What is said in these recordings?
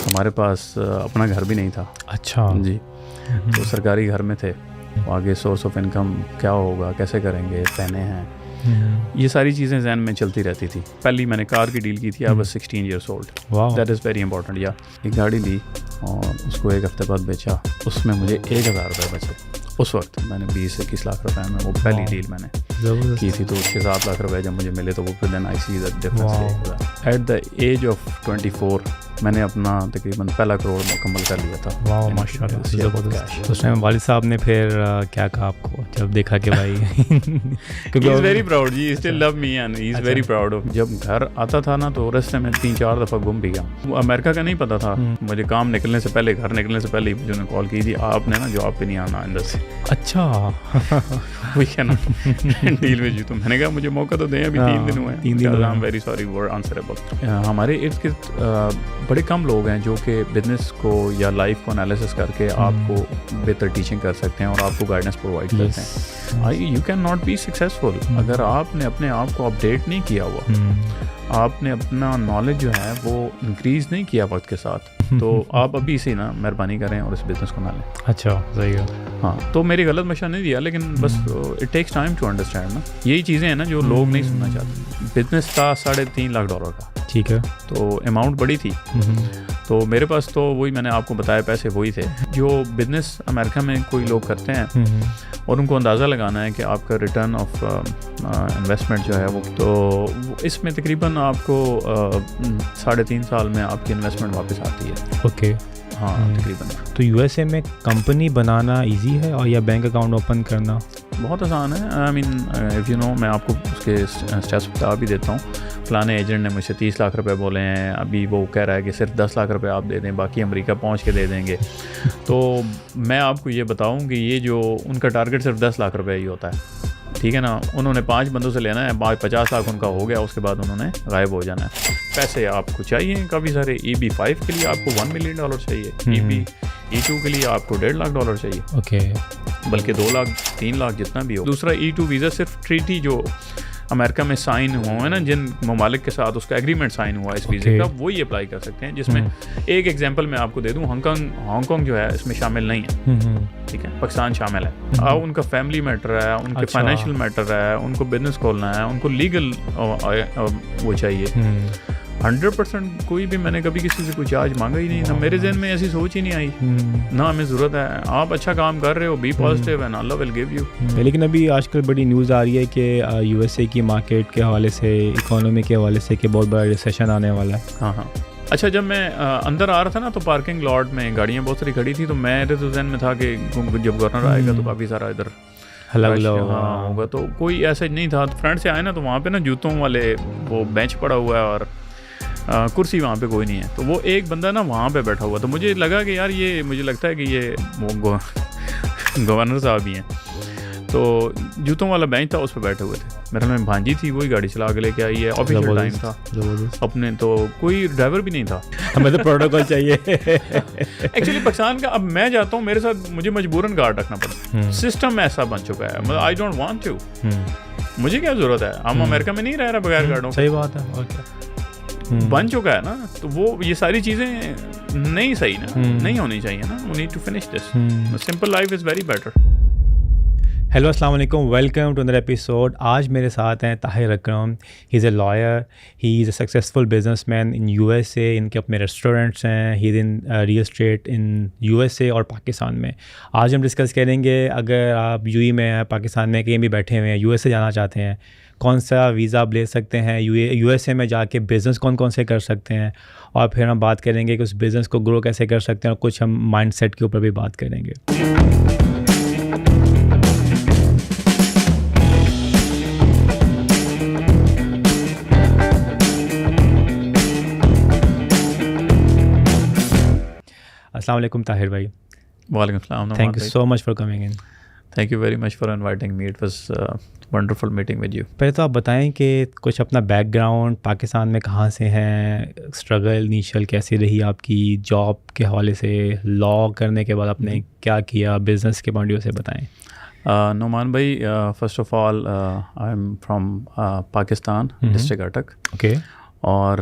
ہمارے پاس اپنا گھر بھی نہیں تھا. اچھا جی. تو سرکاری گھر میں تھے. آگے سورس آف انکم کیا ہوگا, کیسے کریں گے, پہنے ہیں, یہ ساری چیزیں ذہن میں چلتی رہتی تھی. پہلی میں نے کار کی ڈیل کی تھی. I was 16 years old. That is very important. یا ایک گاڑی لی اور اس کو ایک ہفتے بعد بیچا. اس میں مجھے 1000 روپے بچے. اس وقت میں نے 20-21 لاکھ روپے میں وہ پہلی ڈیل میں نے کی تھی. تو 6-7 لاکھ روپے جب مجھے ملے تو وہ پھر then I see that difference. At the age of 24 میں نے اپنا تقریباً پہلا کروڑ مکمل کر لیا تھا. واہ ماشاء اللہ. اس ٹائم والد صاحب نے پھر کیا کہا آپ کو جب دیکھا کہ بھائی He is very proud. He still love me and he is very proud of. جب گھر آتا تھا نا تو راستے میں 3-4 دفعہ گم بھی گیا. امریکہ کا نہیں پتا تھا مجھے. کام نکلنے سے پہلے, گھر نکلنے سے پہلے ہی مجھے کال کی تھی, آپ نے نا جاب پہ نہیں آنا اندر سے. اچھا وہی ہے نا ڈیل میں. جی تو میں نے کہا مجھے موقع تو دیں, ابھی 3 دن ہوئے ہیں. I am very sorry for answerable. ہمارے ارد گرد بڑے کم لوگ ہیں جو کہ بزنس کو یا لائف کو انالیسس کر کے آپ کو بہتر ٹیچنگ کر سکتے ہیں اور آپ کو گائیڈنس پرووائڈ کرتے ہیں. You can not be successful اگر آپ نے اپنے آپ کو اپڈیٹ نہیں کیا ہوا, آپ نے اپنا نالج جو ہے وہ انکریز نہیں کیا وقت کے ساتھ, تو آپ ابھی سے نا مہربانی کریں اور اس بزنس کو نہ لیں. اچھا صحیح ہے. ہاں تو میری غلط مشورہ نہیں دیا, لیکن بس it takes time to understand نا. یہی چیزیں ہیں نا جو لوگ نہیں سننا چاہتے. بزنس تھا $3.5 لاکھ کا. ٹھیک ہے. تو اماؤنٹ بڑی تھی. تو میرے پاس تو وہی میں نے آپ کو بتایا پیسے وہی تھے. جو بزنس امریکہ میں کوئی لوگ کرتے ہیں اور ان کو اندازہ لگانا ہے کہ آپ کا ریٹرن آف انویسٹمنٹ جو ہے وہ, تو اس میں تقریباً آپ کو 3.5 سال میں آپ کی انویسٹمنٹ واپس آتی ہے. اوکے. ہاں تقریباً. تو یو ایس اے میں کمپنی بنانا ایزی ہے اور یا بینک اکاؤنٹ اوپن کرنا؟ بہت آسان ہے. آئی مین اف یو نو, میں آپ کو اس کے اسٹیپس بتا بھی دیتا ہوں. فلانے ایجنٹ نے مجھ سے 30 لاکھ روپے بولے ہیں, ابھی وہ کہہ رہا ہے کہ صرف 10 لاکھ روپے آپ دے دیں, باقی امریکہ پہنچ کے دے دیں گے. تو میں آپ کو یہ بتاؤں کہ یہ جو ان کا ٹارگیٹ صرف 10 لاکھ روپے ہی ہوتا ہے. ٹھیک ہے نا. انہوں نے 5 بندوں سے لینا ہے, 50 لاکھ ان کا ہو گیا, اس کے بعد انہوں نے غائب ہو جانا ہے. پیسے آپ کو چاہیے کافی سارے. EB5 کے لیے آپ کو $1 ملین چاہیے. EB-E2 کے لیے آپ کو $1.5 لاکھ چاہیے. اوکے. بلکہ 2 لاکھ 3 لاکھ جتنا بھی ہو. دوسرا E2 ویزا صرف ٹریٹی جو امریکہ میں سائن ہوا ہے نا, جن ممالک کے ساتھ اس کا ایگریمنٹ سائن ہوا ہے اس ویزے کا, وہی اپلائی کر سکتے ہیں. جس میں ایک ایگزامپل میں آپ کو دے دوں, ہانگ کانگ جو ہے اس میں شامل نہیں ہے. ٹھیک ہے. پاکستان شامل ہے. اب ان کا فیملی میٹر ہے, ان کے فائنینشیل میٹر ہے, ان کو بزنس کھولنا ہے, ان کو لیگل وہ چاہیے. 100% کوئی بھی میں نے کبھی کسی سے کوئی چارج مانگا ہی نہیں. نہ میرے ذہن میں ایسی سوچ ہی نہیں آئی, نہ ہمیں ضرورت ہے. آپ اچھا کام کر رہے ہو, be positive and Allah will give you. لیکن ابھی آج کل بڑی نیوز آ رہی ہے کہ یو ایس اے کی مارکیٹ کے حوالے سے, اکانومی کے حوالے سے کہ بہت بڑا ریسیشن آنے والا ہے. ہاں ہاں. اچھا جب میں اندر آ رہا تھا نا تو پارکنگ لاٹ میں گاڑیاں بہت ساری کھڑی تھی, تو میرے تو ذہن میں تھا کہ جب گورنر آئے گا تو کافی سارا ادھر ہوگا. تو کوئی ایسا نہیں تھا. فرنٹ سے آئے نا تو وہاں پہ نا جوتوں والے وہ بینچ پڑا ہوا ہے اور کرسی وہاں پہ کوئی نہیں ہے. تو وہ ایک بندہ نا وہاں پہ بیٹھا ہوا. تو مجھے لگا کہ یار یہ مجھے لگتا ہے کہ یہ وہ گورنر صاحب ہی ہیں. تو جوتوں والا بینچ تھا, اس پہ بیٹھے ہوئے تھے. میرے میں بھانجی تھی, وہی گاڑی چلا کے لے کے آئی ہے. آفیشیل ٹائم تھا اپنے, تو کوئی ڈرائیور بھی نہیں تھا. ہمیں تو پروٹوکول چاہیے ایکچولی پاکستان کا. اب میں جاتا ہوں, میرے ساتھ مجھے مجبوراً گارڈ رکھنا پڑتا. سسٹم ایسا بن چکا ہے. I don't want to. مجھے کیا ضرورت ہے, ہم امریکہ میں نہیں رہ رہا بغیر گارڈوں. صحیح بات ہے. بن چکا ہے نا, تو وہ یہ ساری چیزیں نہیں صحیح نا, نہیں ہونی چاہیے نا. We need to finish this. Simple life is very better. Hello السلام علیکم, ویلکم ٹو اندر ایپیسوڈ. آج میرے ساتھ ہیں Tahir Akram. He is a lawyer, he is a successful business man in U S A. ان کے اپنے ریسٹورینٹس ہیں. He is in real estate in U S A اور پاکستان میں. آج ہم ڈسکس کریں گے, اگر آپ یو ای میں, پاکستان میں کہیں بھی بیٹھے ہوئے ہیں, یو ایس اے جانا چاہتے ہیں, کون سا ویزا آپ لے سکتے ہیں, یو ایس اے میں جا کے بزنس کون سے کر سکتے ہیں, اور پھر ہم بات کریں گے کہ اس بزنس کو گرو کیسے کر سکتے ہیں, اور کچھ ہم مائنڈ سیٹ کے اوپر بھی بات کریں گے. السلام علیکم طاہر بھائی. وعلیکم السلام. Thank you so much for coming in. Thank you very much for inviting me. It was wonderful meeting with you. پہلے تو آپ بتائیں کہ کچھ اپنا بیک گراؤنڈ, پاکستان میں کہاں سے ہیں, اسٹرگل انیشیل کیسی رہی آپ کی, جاب کے حوالے سے, لا کرنے کے بعد آپ نے کیا کیا, بزنس کے پوائنٹ آف ویو سے بتائیں. نعمان بھائی, first of all I am from Pakistan, district Attock. Okay. اور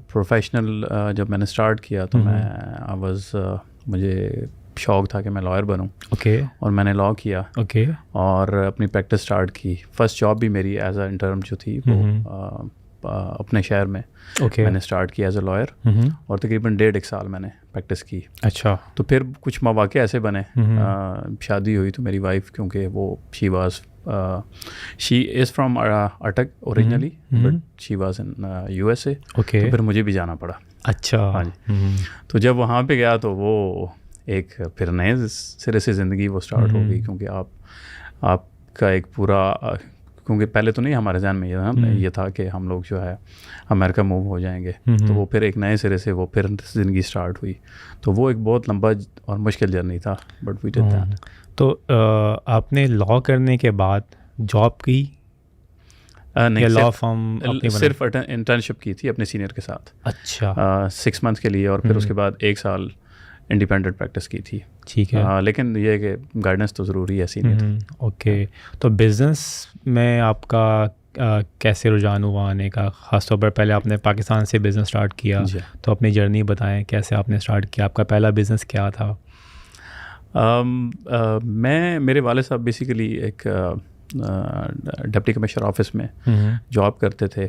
پروفیشنل جب میں نے اسٹارٹ کیا تو مجھے شوق تھا کہ میں لائر بنوں. اوکے. اور میں نے لاء کیا. اوکے. اور اپنی پریکٹس اسٹارٹ کی. فرسٹ جاب بھی میری ایز اے انٹرن جو تھی وہ اپنے شہر میں میں نے اسٹارٹ کیا ایز اے لائر, اور تقریباً 1.5 سال میں نے پریکٹس کی. اچھا. تو پھر کچھ مواقع ایسے بنے, شادی ہوئی تو میری وائف, کیونکہ وہ she is from Attock originally but she was in USA. Okay. تو پھر مجھے بھی جانا پڑا. اچھا. ہاں جی. تو جب وہاں پہ گیا تو وہ ایک پھر نئے سرے سے زندگی وہ اسٹارٹ ہو گئی, کیونکہ آپ کا ایک پورا, کیونکہ پہلے تو نہیں ہمارے ذہن میں یہ تھا کہ ہم لوگ جو ہے امریکہ موو ہو جائیں گے. تو وہ پھر ایک نئے سرے سے وہ پھر زندگی اسٹارٹ ہوئی. تو وہ ایک بہت لمبا اور مشکل جرنی تھا, بٹ وی ڈڈ دیٹ. تو آپ نے لاء کرنے کے بعد جاب کی؟ نہیں, لاء فرم صرف انٹرنشپ کی تھی اپنے سینئر کے ساتھ. اچھا. 6 months کے لیے, اور پھر اس کے بعد 1 سال انڈیپینڈنٹ پریکٹس کی تھی. ٹھیک ہے. لیکن یہ کہ گائیڈنس تو ضروری ہے سینئر. اوکے. تو بزنس میں آپ کا کیسے رجحان ہوا آنے کا؟ خاص طور پر پہلے آپ نے پاکستان سے بزنس اسٹارٹ کیا, تو اپنی جرنی بتائیں کیسے آپ نے اسٹارٹ کیا, آپ کا پہلا بزنس کیا تھا؟ میرے والد صاحب بیسیکلی ایک ڈپٹی کمشنر آفس میں جاب کرتے تھے.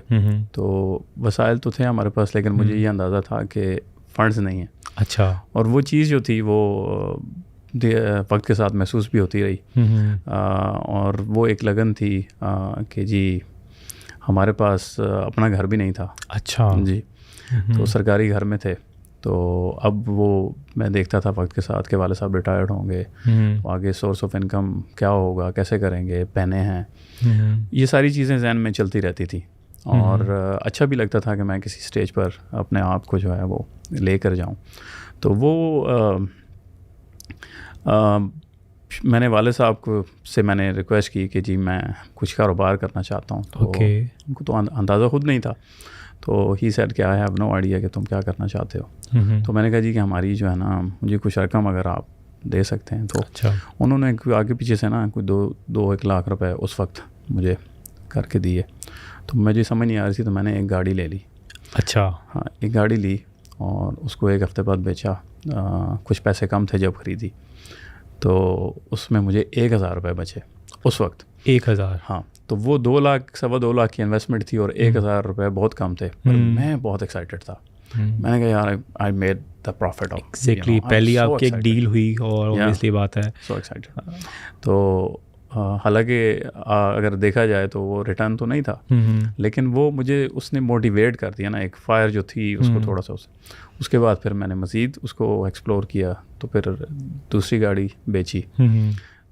تو وسائل تو تھے ہمارے پاس, لیکن مجھے یہ اندازہ تھا کہ فنڈز نہیں ہیں. اچھا. اور وہ چیز جو تھی وہ وقت کے ساتھ محسوس بھی ہوتی رہی, اور وہ ایک لگن تھی کہ جی ہمارے پاس اپنا گھر بھی نہیں تھا. اچھا. جی. تو سرکاری گھر میں تھے. تو اب وہ میں دیکھتا تھا وقت کے ساتھ کہ والد صاحب ریٹائرڈ ہوں گے, آگے سورس آف انکم کیا ہوگا, کیسے کریں گے, بہنیں ہیں, یہ ساری چیزیں ذہن میں چلتی رہتی تھی. اور اچھا بھی لگتا تھا کہ میں کسی اسٹیج پر اپنے آپ کو جو ہے وہ لے کر جاؤں. تو وہ میں نے والد صاحب سے میں نے ریکویسٹ کی کہ جی میں کچھ کاروبار کرنا چاہتا ہوں. تو ان کو تو اندازہ خود نہیں تھا. تو ہی سیڈ کہ آئی ہیو نو آئیڈیا کہ تم کیا کرنا چاہتے ہو. تو میں نے کہا جی کہ ہماری جو ہے نا, مجھے کچھ رقم اگر آپ دے سکتے ہیں. تو انہوں نے آگے پیچھے سے نا کوئی 2-1 لاکھ روپے اس وقت مجھے کر کے دیے. تو مجھے سمجھ نہیں آ رہی تھی, تو میں نے ایک گاڑی لے لی. اچھا. ہاں, ایک گاڑی لی اور اس کو 1 ہفتے بعد بیچا. کچھ پیسے کم تھے جب خریدی, تو اس میں مجھے 1,000 روپے بچے اس وقت. 1,000. ہاں. تو وہ 2 لاکھ 2.25 لاکھ کی انویسٹمنٹ تھی, اور 1,000 روپے بہت کم تھے, پر میں بہت ایکسائٹیڈ تھا. میں نے کہا یار I made the prophet of. Exactly. پہلی آپ کی ایک ڈیل ہوئی, اور اوبویسلی بات ہے. So excited. تو حالانکہ اگر دیکھا جائے تو وہ ریٹرن تو نہیں تھا, لیکن وہ مجھے اس نے موٹیویٹ کر دیا نا, ایک فائر جو تھی اس کو تھوڑا سا. اس کے بعد پھر میں نے مزید اس کو ایکسپلور کیا. تو پھر دوسری گاڑی بیچی.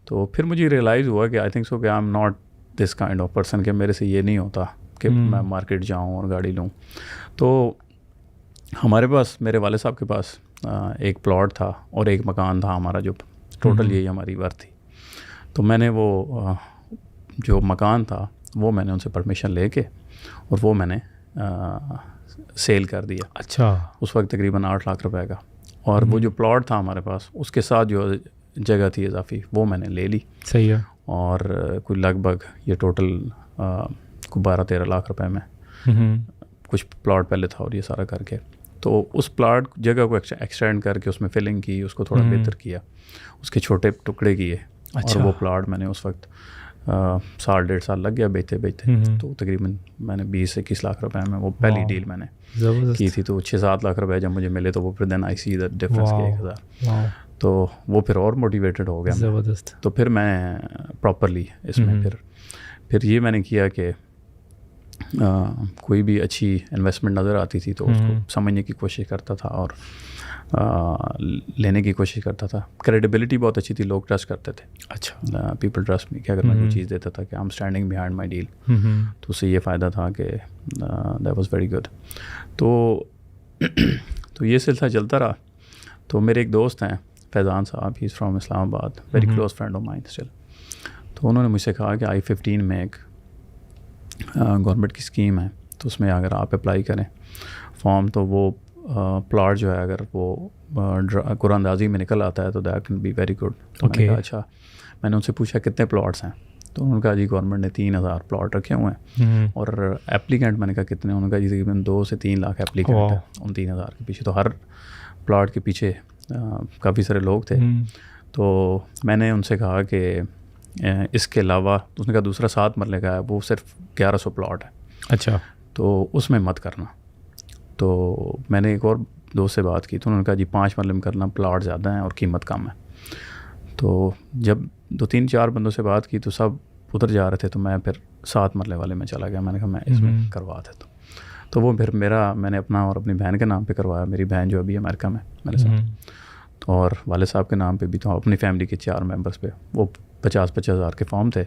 تو پھر مجھے ریئلائز ہوا کہ آئی تھنک سو کہ I am not this kind of person, کہ میرے سے یہ نہیں ہوتا کہ میں مارکیٹ جاؤں اور گاڑی لوں. تو ہمارے پاس, میرے والد صاحب کے پاس ایک پلاٹ تھا اور ایک مکان تھا ہمارا, جو ٹوٹل یہی ہماری ورتھ تھی. تو میں نے وہ جو مکان تھا وہ میں نے ان سے پرمیشن لے کے, اور وہ میں نے سیل کر دیا. اچھا. اس وقت تقریباً 8 لاکھ روپے کا. اور وہ جو پلاٹ تھا ہمارے پاس, اس کے ساتھ جو جگہ تھی اضافی, وہ میں نے لے لی. صحیح ہے. اور کوئی لگ بھگ یہ ٹوٹل کوئی 12-13 لاکھ روپے میں کچھ پلاٹ پہلے تھا, اور یہ سارا کر کے. تو اس پلاٹ جگہ کو ایکسٹینڈ کر کے اس میں فلنگ کی, اس کو تھوڑا بہتر کیا, اس کے چھوٹے ٹکڑے کیے. اور وہ پلاٹ میں نے اس وقت 1.5 سال لگ گیا بیچتے. تو تقریباً میں نے 20-21 لاکھ روپے میں وہ پہلی ڈیل میں نے کی تھی. تو 6-7 لاکھ روپے جب مجھے ملے, تو وہ پھر then I C the difference کے 1,000. تو وہ پھر اور موٹیویٹڈ ہو گیا. زبردست. تو پھر میں پراپرلی اس میں پھر یہ میں نے کیا کہ کوئی بھی اچھی انویسٹمنٹ نظر آتی تھی تو اس کو سمجھنے کی کوشش کرتا تھا اور لینے کی کوشش کرتا تھا. کریڈیبلٹی بہت اچھی تھی, لوگ ٹرسٹ کرتے تھے. اچھا. پیپل ٹرسٹ می کہ اگر میں کوئی چیز دیتا تھا کہ I am standing behind my deal, تو اس سے یہ فائدہ تھا کہ دیٹ واز ویری گڈ. تو یہ سلسلہ چلتا رہا. تو میرے ایک دوست ہیں فیضان صاحب, ہی از from Islamabad, very close friend of mine still. تو انہوں نے مجھ سے کہا کہ I-15 میں ایک گورنمنٹ کی اسکیم ہے, تو اس میں اگر آپ اپلائی کریں فارم, تو وہ پلاٹ جو ہے اگر وہ قرآن اندازی میں نکل آتا ہے تو that can be very good. تو میں نے کہا اچھا. میں نے ان سے پوچھا کتنے پلاٹس ہیں, تو انہوں نے کہا جی گورنمنٹ نے 3,000 پلاٹ رکھے ہوئے ہیں اور اپلیکینٹ میں نے کہا کتنے، انہوں نے کہا جی تقریباً 2 سے 3 لاکھ اپلیکینٹ ہیں ان 3,000 کے پیچھے. تو ہر پلاٹ کے پیچھے کافی سارے لوگ تھے. تو میں نے ان سے کہا کہ اس کے علاوہ اس نے کہا دوسرا 7 مرلے کا ہے وہ صرف 1100 پلاٹ ہے. اچھا. تو اس میں مت کرنا. تو میں نے ایک اور دوست سے بات کی تو انہوں نے کہا جی 5 مرلے میں کرنا، پلاٹ زیادہ ہیں اور قیمت کم ہے. تو جب 2-3-4 بندوں سے بات کی تو سب ادھر جا رہے تھے، تو میں پھر 7 مرلے والے میں چلا گیا. میں نے کہا میں اس میں کروا دیتا ہوں. تو وہ پھر میں نے اپنا اور اپنی بہن کے نام پہ کروایا. میری بہن جو ابھی امریکہ میں میرے ساتھ، اور والد صاحب کے نام پہ بھی. تو اپنی فیملی کے 4 ممبرس پہ وہ 50,000 ہزار کے فارم تھے.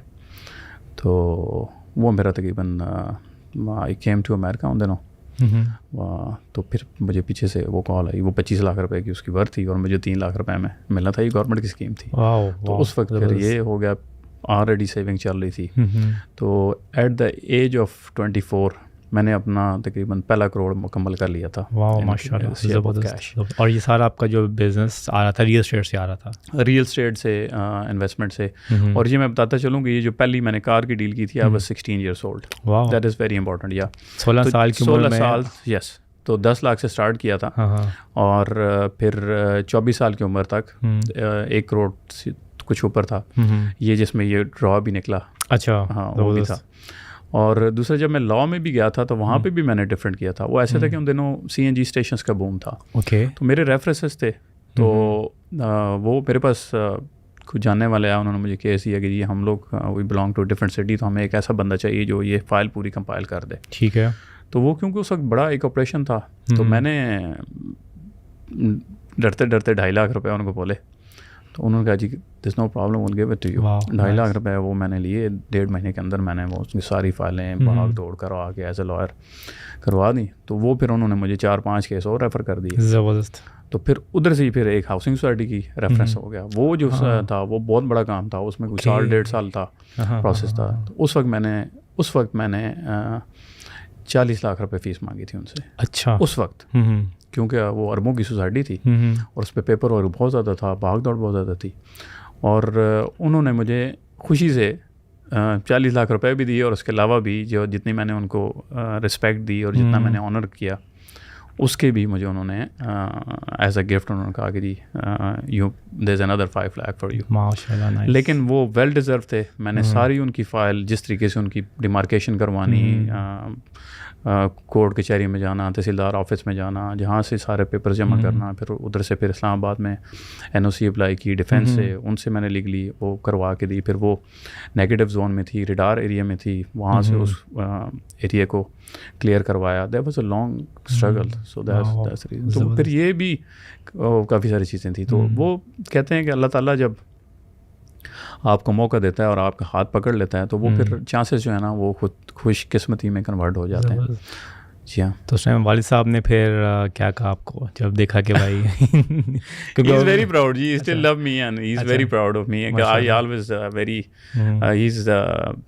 تو وہ میرا تقریباً آئی کیم ٹو امیرکا ان دنوں. تو پھر مجھے پیچھے سے وہ کال آئی، وہ 25 لاکھ روپے کی اس کی ورتھ تھی اور مجھے 3 لاکھ روپے میں ملنا تھا. یہ گورنمنٹ کی اسکیم تھی. تو اس وقت پھر یہ ہو گیا، آلریڈی سیونگ چل رہی تھی. تو ایٹ دا ایج آف 24 میں نے اپنا تقریباً 1 کروڑ مکمل کر لیا تھا. واو ماشاء اللہ. اور یہ سارا آپ کا جو بزنس آ رہا تھا ریئل اسٹیٹ سے آ رہا تھا؟ ریئل اسٹیٹ سے، انویسٹمنٹ سے. اور یہ میں بتاتا چلوں کہ یہ جو پہلی میں نے کار کی ڈیل کی تھی I was 16 years old. That is very important. 16 سال کی عمر میں. 16 سال یس. تو 10 لاکھ سے سٹارٹ کیا تھا اور پھر 24 سال کی عمر تک 1 کروڑ کچھ اوپر تھا. یہ جس میں یہ ڈرا بھی نکلا. اچھا. ہاں وہ بھی تھا. اور دوسرا جب میں لاء میں بھی گیا تھا تو وہاں پہ بھی میں نے ڈفرینٹ کیا تھا. وہ ایسا تھا کہ ان دنوں CNG اسٹیشنس کا بوم تھا. تو میرے ریفرنسز تھے. تو وہ میرے پاس کچھ جاننے والے آئے، انہوں نے مجھے کیس دیا کہ جی ہم لوگ we belong to different city, تو ہمیں ایک ایسا بندہ چاہیے جو یہ فائل پوری کمپائل کر دے. ٹھیک ہے. تو وہ کیونکہ اس وقت بڑا ایک آپریشن تھا، تو میں نے ڈرتے 2.5 لاکھ روپے ان کو بولے. تو انہوں نے کہا جی this no problem will give it to you. 2.5 lakh روپے وہ میں نے لیے. 1.5 مہینے کے اندر میں نے وہ اس کی ساری فائلیں بھاگ دوڑ کروا کے ایز اے لائر کروا دی. تو وہ پھر انہوں نے مجھے 4-5 کیس اور ریفر کر دیے. زبردست. تو پھر ادھر سے ہی پھر ایک ہاؤسنگ سوسائٹی کی ریفرنس ہو گیا. وہ جو تھا وہ بہت بڑا کام تھا، اس میں کوئی 1.5 سال تھا پروسیس تھا. تو اس وقت میں نے 40 لاکھ روپے فیس مانگی تھی ان سے. اچھا. اس وقت کیونکہ وہ اربوں کی سوسائٹی تھی اور اس پہ پیپر ورک بہت زیادہ تھا، بھاگ دوڑ بہت زیادہ تھی. اور انہوں نے مجھے خوشی سے 40 لاکھ روپے بھی دیے اور اس کے علاوہ بھی جو جتنی میں نے ان کو رسپیکٹ دی اور جتنا میں نے آنر کیا اس کے بھی مجھے انہوں نے ایز اے گفٹ انہوں نے کہا کہ جی یو دیر از اندر 5 لاکھ فار یو. ماشاء اللہ. لیکن وہ ویل ڈیزرو تھے. میں نے ساری ان کی فائل جس طریقے سے ان کی ڈیمارکیشن کروانی، کورٹ کچہری میں جانا، تحصیلدار آفس میں جانا، جہاں سے سارے پیپرز جمع کرنا، پھر ادھر سے پھر اسلام آباد میں NOC اپلائی کی ڈیفینس سے، ان سے میں نے لیگلی وہ کروا کے دی. پھر وہ نیگیٹو زون میں تھی، ریڈار ایریا میں تھی، وہاں سے اس ایریا کو کلیئر کروایا. That was a long struggle. So that's reason. تو پھر یہ بھی کافی ساری چیزیں تھیں. تو وہ کہتے ہیں کہ اللہ تعالیٰ جب آپ کو موقع دیتا ہے اور آپ کا ہاتھ پکڑ لیتا ہے تو وہ پھر چانسز جو ہے نا وہ خود خوش قسمتی میں کنورٹ ہو جاتے ہیں. جی ہاں. تو اس ٹائم والد صاحب نے پھر کیا کہا آپ کو جب دیکھا کہ بھائی he is very proud, he still love me and he is very proud of me. I always he is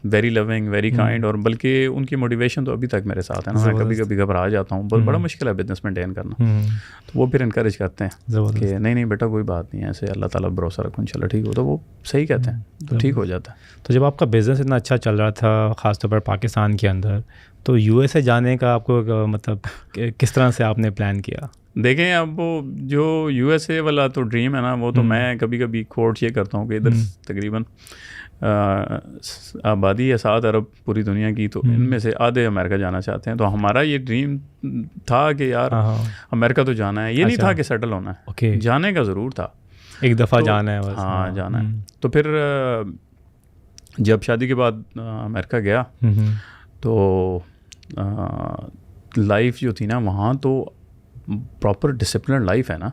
very loving, very kind. اور بلکہ ان کی موٹیویشن تو ابھی تک میرے ساتھ ہے نا. میں کبھی کبھی گھبرا جاتا ہوں، بہت بڑا مشکل ہے بزنس مینٹین کرنا. تو وہ پھر انکریج کرتے ہیں کہ نہیں بیٹا کوئی بات نہیں ہے، ایسے اللہ تعالیٰ بھروسہ رکھو انشاءاللہ ٹھیک ہو. تو وہ صحیح کہتے ہیں، تو ٹھیک ہو جاتا ہے. تو جب آپ کا بزنس اتنا اچھا چل رہا تھا خاص طور پر پاکستان کے اندر، تو USA جانے کا آپ کو مطلب کس طرح سے آپ نے پلان کیا؟ دیکھیں اب وہ جو USA والا تو ڈریم ہے نا، وہ تو میں کبھی کبھی کوٹ یہ کرتا ہوں کہ ادھر تقریباً آبادی ہے 7 ارب پوری دنیا کی، تو ان میں سے آدھے امریکہ جانا چاہتے ہیں. تو ہمارا یہ ڈریم تھا کہ یار امریکہ تو جانا ہے. یہ نہیں تھا کہ سیٹل ہونا ہے، جانے کا ضرور تھا، ایک دفعہ جانا ہے. ہاں جانا ہے. تو پھر جب شادی کے بعد امریکہ گیا تو لائف جو تھی نا وہاں تو پراپر ڈسپلن لائف ہے نا.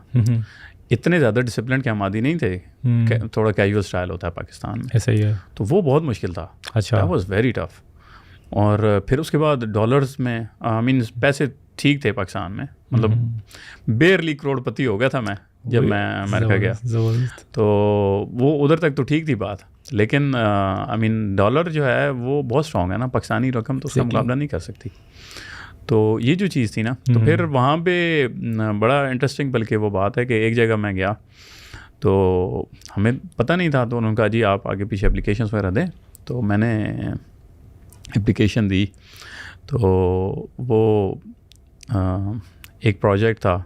اتنے زیادہ ڈسپلن کے ہم عادی نہیں تھے، تھوڑا کیجول اسٹائل ہوتا ہے پاکستان میں. ایسا ہی ہے. تو وہ بہت مشکل تھا. اچھا. That was very tough. اور پھر اس کے بعد ڈالرز میں پیسے ٹھیک تھے پاکستان میں، مطلب بیئرلی کروڑ پتی ہو گیا تھا میں جب میں امریکہ گیا. تو وہ ادھر تک تو ٹھیک تھی بات، لیکن ڈالر جو ہے وہ بہت اسٹرانگ ہے نا، پاکستانی رقم تو اس کا مقابلہ نہیں کر سکتی. تو یہ جو چیز تھی نا، تو پھر وہاں پہ بڑا انٹرسٹنگ بلکہ وہ بات ہے کہ ایک جگہ میں گیا تو ہمیں پتہ نہیں تھا، تو انہوں نے کہا جی آپ آگے پیچھے اپلیکیشنس وغیرہ دیں. تو میں نے اپلیکیشن دی. تو وہ ایک پروجیکٹ تھا,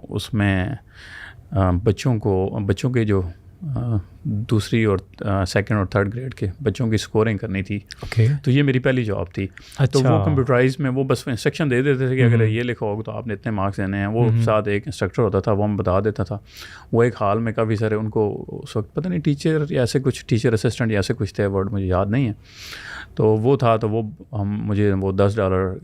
اس میں بچوں کے جو دوسری اور سیکنڈ اور تھرڈ گریڈ کے بچوں کی اسکورنگ کرنی تھی. تو یہ میری پہلی جاب تھی. تو وہ کمپیوٹرائز میں وہ بس انسٹرکشن دے دیتے تھے کہ اگر یہ لکھو تو آپ نے اتنے مارکس دینے ہیں. وہ ساتھ ایک انسٹرکٹر ہوتا تھا, وہ ہم بتا دیتا تھا. وہ ایک حال میں کافی سارے ان کو اس وقت پتہ نہیں ٹیچر یا ایسے کچھ ٹیچر اسسٹنٹ یا ایسے کچھ تھے, ورڈ مجھے یاد نہیں ہے. تو وہ تھا, تو وہ مجھے وہ $10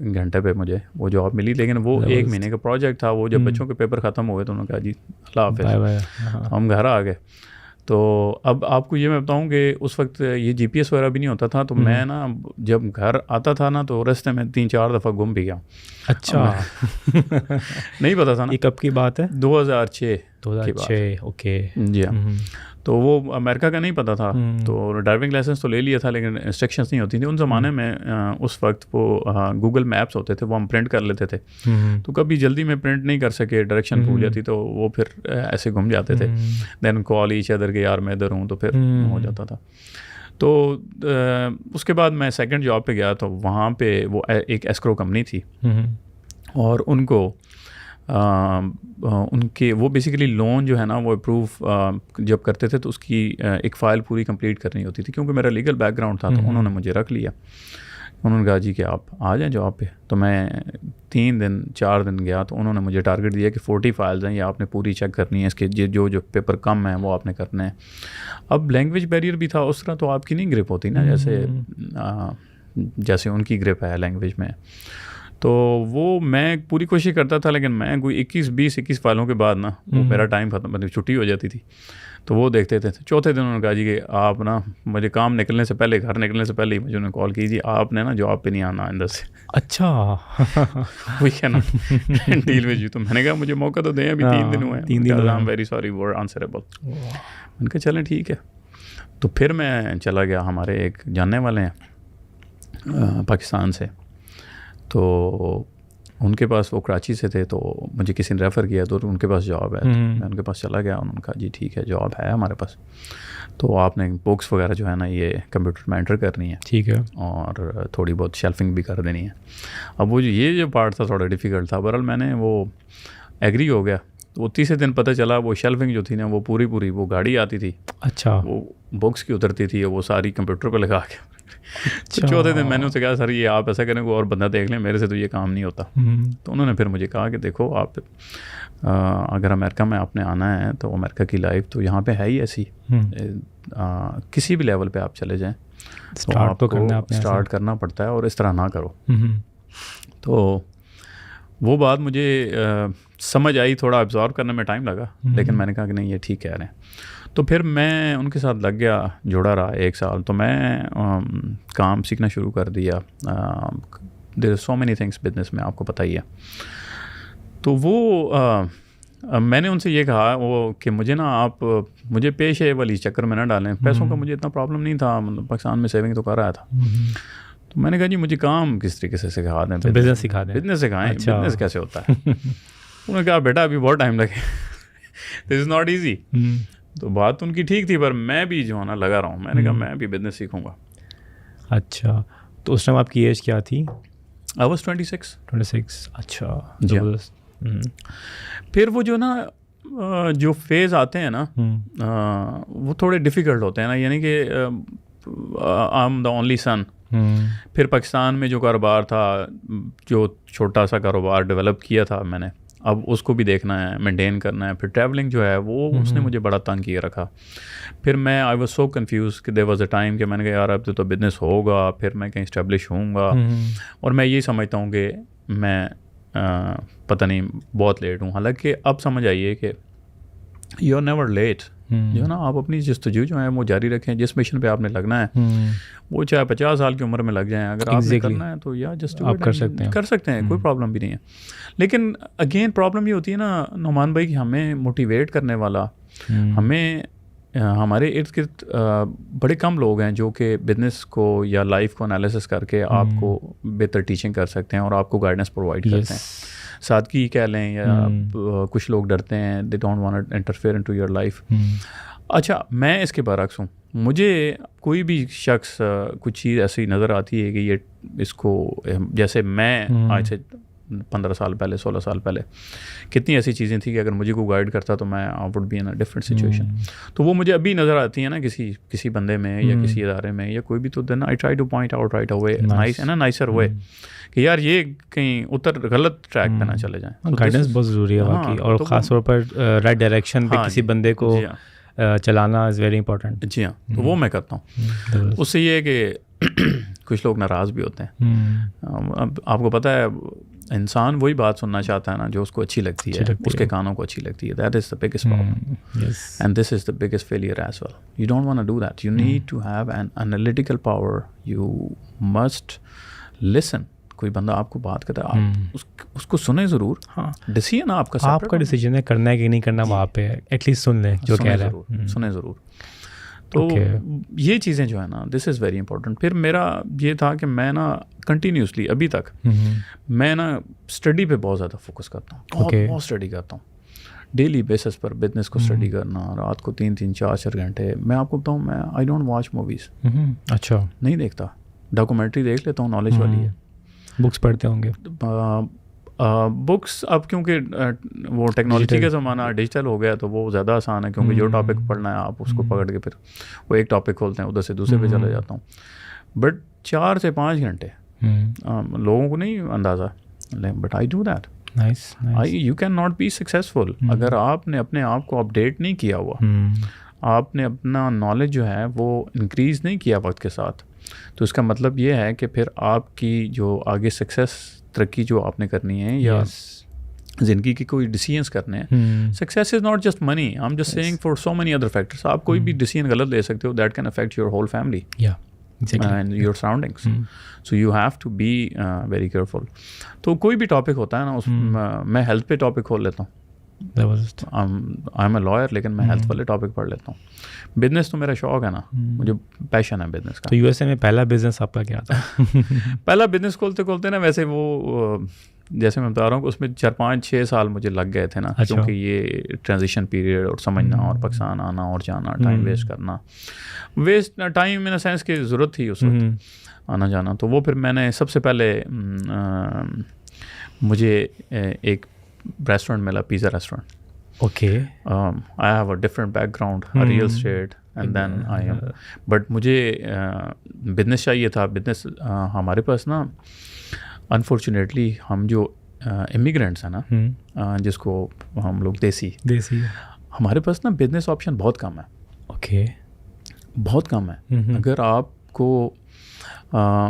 گھنٹے پہ مجھے وہ جاب ملی. لیکن وہ 1 مہینے کا پروجیکٹ تھا. وہ جب بچوں کے پیپر ختم ہوئے تو انہوں نے کہا جی اللہ حافظ, ہم گھر آ گئے. تو اب آپ کو یہ میں بتاؤں کہ اس وقت یہ جی پی ایس وغیرہ بھی نہیں ہوتا تھا. تو میں نا جب گھر آتا تھا نا تو راستے میں 3-4 دفعہ گم بھی گیا. اچھا. نہیں پتا تھا نا. یہ کب کی بات ہے؟ 2006. اوکے. جی ہاں. تو وہ امریکہ کا نہیں پتا تھا. تو ڈرائیونگ لائسنس تو لے لیا تھا لیکن انسٹرکشنس نہیں ہوتی تھیں. ان زمانے میں اس وقت وہ گوگل میپس ہوتے تھے, وہ ہم پرنٹ کر لیتے تھے. تو کبھی جلدی میں پرنٹ نہیں کر سکے, ڈائریکشن بھول جاتی تو وہ پھر ایسے گھوم جاتے تھے. دین کال ایچ ادر کے یار میں ادھر ہوں, تو پھر ہو جاتا تھا. تو اس کے بعد میں سیکنڈ جاب پہ گیا. تو وہاں پہ وہ ایک ایسکرو کمپنی تھی, اور ان کو ان کے وہ بیسیکلی لون جو ہے نا وہ اپروو جب کرتے تھے تو اس کی ایک فائل پوری کمپلیٹ کرنی ہوتی تھی. کیونکہ میرا لیگل بیک گراؤنڈ تھا تو انہوں نے مجھے رکھ لیا. انہوں نے کہا جی کہ آپ آ جائیں جاب پہ. تو میں 3-4 دن گیا. تو انہوں نے مجھے ٹارگیٹ دیا کہ 40 فائلز ہیں, یہ آپ نے پوری چیک کرنی ہے. اس کے جو پیپر کم ہیں وہ آپ نے کرنے ہیں. اب لینگویج بیریئر بھی تھا اس طرح, تو آپ کی نہیں گرپ ہوتی نا جیسے ان کی گرپ ہے لینگویج میں. تو وہ میں پوری کوشش کرتا تھا, لیکن میں کوئی 21 فائلوں کے بعد نا وہ میرا ٹائم ختم, مطلب چھٹی ہو جاتی تھی. تو وہ دیکھتے تھے. چوتھے دن انہوں نے کہا جی کہ آپ نا مجھے کام نکلنے سے پہلے, گھر نکلنے سے پہلے ہی مجھے انہوں نے کال کی, جی آپ نے نا جاب پہ نہیں آنا آئندہ سے. اچھا. وہی ہے نا ڈیل میں. تو میں نے کہا مجھے موقع تو دیں, ابھی 3 دن ہوئے ہیں. I am very sorry, were answerable. میں نے کہا چلیں ٹھیک ہے. تو پھر میں چلا گیا. ہمارے ایک جاننے والے ہیں پاکستان سے, تو ان کے پاس, وہ کراچی سے تھے, تو مجھے کسی نے ریفر کیا تو ان کے پاس جاب ہے. میں ان کے پاس چلا گیا. انہوں نے کہا جی ٹھیک ہے جاب ہے ہمارے پاس, تو آپ نے بکس وغیرہ جو ہے نا یہ کمپیوٹر میں انٹر کرنی ہے, ٹھیک ہے, اور تھوڑی بہت شیلفنگ بھی کر دینی ہے. اب وہ یہ جو پارٹ تھا تھوڑا ڈیفیکلٹ تھا. بہرحال میں نے وہ ایگری ہو گیا. وہ تیسرے دن پتہ چلا وہ شیلفنگ جو تھی نا وہ پوری وہ گاڑی آتی تھی. اچھا. وہ بکس کی اترتی تھی, وہ ساری کمپیوٹر پہ لگا کے. چوتھے دن میں نے اسے کہا سر یہ آپ ایسا کریں, کوئی اور بندہ دیکھ لیں, میرے سے تو یہ کام نہیں ہوتا. تو انہوں نے پھر مجھے کہا کہ دیکھو آپ اگر امریکہ میں آپ نے آنا ہے تو امریکہ کی لائف تو یہاں پہ ہے ہی ایسی, کسی بھی لیول پہ آپ چلے جائیں تو آپ کو اسٹارٹ کرنا پڑتا ہے, اور اس طرح نہ کرو. تو وہ بات مجھے سمجھ آئی, تھوڑا ابزارو کرنے میں ٹائم لگا, لیکن میں نے کہا کہ نہیں یہ ٹھیک کہہ رہے ہیں. تو پھر میں ان کے ساتھ لگ گیا, جڑا رہا 1 سال. تو میں کام سیکھنا شروع کر دیا. دیر سو مینی تھنگس بزنس میں, آپ کو پتہ ہی ہے. تو وہ میں نے ان سے یہ کہا وہ کہ مجھے نا آپ مجھے پیش ہے والی چکر میں نہ ڈالیں. پیسوں کا مجھے اتنا پرابلم نہیں تھا, پاکستان میں سیونگ تو کر رہا تھا. تو میں نے کہا جی مجھے کام کس طریقے سے سکھا دیں, بزنس سکھا دیں. بزنس سکھائیں, بزنس کیسے ہوتا ہے. انہوں نے کہا بیٹا ابھی بہت ٹائم لگے, دس از ناٹ ایزی. تو بات ان کی ٹھیک تھی, پر میں بھی جو ہے نا لگا رہا ہوں. میں نے کہا میں بھی بزنس سیکھوں گا. اچھا. تو اس ٹائم آپ کی ایج کیا تھی؟ I was 26. اچھا. پھر وہ جو نا جو فیز آتے ہیں نا وہ تھوڑے ڈیفیکلٹ ہوتے ہیں نا, یعنی کہ I M the only son. پھر پاکستان میں جو کاروبار تھا, جو چھوٹا سا کاروبار ڈیولپ کیا تھا میں نے, اب اس کو بھی دیکھنا ہے, مینٹین کرنا ہے. پھر ٹریولنگ جو ہے وہ اس نے مجھے بڑا تنگ کیے رکھا. پھر میں آئی واز سو کنفیوز کہ دیر واز اے ٹائم کہ میں نے کہا یار اب تو بزنس ہوگا, پھر میں کہیں اسٹیبلش ہوں گا. اور میں یہ سمجھتا ہوں کہ میں پتہ نہیں بہت لیٹ ہوں. حالانکہ اب سمجھ آئیے کہ یو آر نیور لیٹ. جو ہے نا آپ اپنی جستجو جو ہے وہ جاری رکھیں. جس مشن پہ آپ نے لگنا ہے وہ چاہے 50 سال کی عمر میں لگ جائیں, اگر آپ نے کرنا ہے تو یا جسٹ آپ کر سکتے ہیں, کوئی پرابلم بھی نہیں ہے. لیکن اگین پرابلم یہ ہوتی ہے نا نعمان بھائی کہ ہمیں موٹیویٹ کرنے والا, ہمیں ہمارے ارد گرد بڑے کم لوگ ہیں جو کہ بزنس کو یا لائف کو انالیسس کر کے آپ کو بہتر ٹیچنگ کر سکتے ہیں اور آپ کو گائیڈنس پرووائڈ کرتے ہیں. سادگی کہہ لیں یا کچھ لوگ ڈرتے ہیں, they don't want to interfere into your life. اچھا میں اس کے برعکس ہوں, مجھے کوئی بھی شخص کچھ چیز ایسی نظر آتی ہے کہ یہ اس کو جیسے میں آج سے 15 سال پہلے 16 سال پہلے کتنی ایسی چیزیں تھیں کہ اگر مجھے کوئی گائیڈ کرتا تو میں I would be in a different situation. تو وہ مجھے ابھی نظر آتی ہیں نا کسی بندے میں یا کسی ادارے میں یا کوئی بھی. تو then I try to point out right away nice نا نائسر وے کہ یار یہ کہیں غلط ٹریک پہ نہ چلے جائیں. گائیڈنس بہت ضروری ہے واقعی, اور خاص طور پر رائٹ ڈائریکشن پہ کسی بندے کو چلانا از ویری امپورٹنٹ. جی ہاں, تو وہ میں کرتا ہوں. اس سے یہ ہے کہ کچھ لوگ ناراض بھی ہوتے ہیں. اب آپ کو پتہ ہے انسان وہی بات سننا چاہتا ہے نا جو اس کو اچھی لگتی ہے, اس کے کانوں کو اچھی لگتی ہے. That is the biggest problem and this is the biggest failure as well. You don't want to do that. You need to have an analytical power. You must listen. کوئی بندہ آپ کو بات کرتا ہے آپ اس کو سنیں ضرور. ہاں, ڈیسیژن آپ کا ڈیسیژن ہے, کرنا ہے کہ نہیں کرنا وہاں پہ ایٹ لیسٹ سن لیں جو کہہ رہا ہے, سنیں ضرور. تو یہ چیزیں جو ہے نا دس از ویری امپورٹنٹ. پھر میرا یہ تھا کہ میں نا کنٹینیوسلی ابھی تک میں نا اسٹڈی پہ بہت زیادہ فوکس کرتا ہوں. بہت اسٹڈی کرتا ہوں ڈیلی بیسس پر. بزنس کو اسٹڈی کرنا رات کو 3-3 4 گھنٹے. میں آپ کو بتاؤں میں آئی ڈونٹ واچ موویز. اچھا, نہیں دیکھتا. ڈاکومنٹری دیکھ لیتا ہوں, نالج والی ہے. بکس پڑھتے ہوں گے؟ بکس اب کیونکہ وہ ٹیکنالوجی کا زمانہ ڈیجیٹل ہو گیا تو وہ زیادہ آسان ہے, کیونکہ جو ٹاپک پڑھنا ہے آپ اس کو پکڑ کے پھر وہ ایک ٹاپک کھولتے ہیں ادھر سے دوسرے پہ چلے جاتا ہوں. بٹ 4 سے 5 گھنٹے لوگوں کو نہیں اندازہ, but I do that. You can not be successful اگر آپ نے اپنے آپ کو اپڈیٹ نہیں کیا ہوا, آپ نے اپنا نالج جو ہے وہ انکریز نہیں کیا وقت کے ساتھ. تو اس کا مطلب یہ ہے کہ پھر آپ کی جو آگے سکسیس ترقی جو آپ نے کرنی ہے یا زندگی کے کوئی ڈیسیژنس کرنے ہیں, success is not just money. I am just seeing for so many other factors. آپ کوئی بھی ڈیسیژن غلط لے سکتے ہو, that can affect your whole family and your surroundings. So you have to be very careful. تو کوئی بھی ٹاپک ہوتا ہے نا, اس میں ہیلتھ پہ ٹاپک کھول لیتا ہوں. آئی ایم اے لائر لیکن میں ہیلتھ والے ٹاپک پڑھ لیتا ہوں. بزنس تو میرا شوق ہے نا, مجھے پیشن ہے بزنس کا. تو USA میں پہلا بزنس آپ کا کیا تھا؟ پہلا بزنس کھولتے نا ویسے وہ جیسے میں بتا رہا ہوں کہ اس میں 4-5-6 سال مجھے لگ گئے تھے نا, کیونکہ یہ ٹرانزیشن پیریڈ اور سمجھنا اور پاکستان آنا اور جانا, ٹائم ویسٹ کرنا, ٹائم ان سینس کی ضرورت تھی اس وقت آنا جانا. تو وہ پھر میں نے سب سے پہلے مجھے ایک ریسٹورینٹ ملا, pizza restaurant. Okay, I have a different background, real estate and then I am. But مجھے بزنس چاہیے تھا. بزنس ہمارے پاس نا انفارچونیٹلی ہم جو امیگرینٹس ہیں نا, جس کو ہم لوگ دیسی ہمارے پاس نا بزنس آپشن بہت کم ہے. اوکے, بہت کم ہے. اگر آپ کو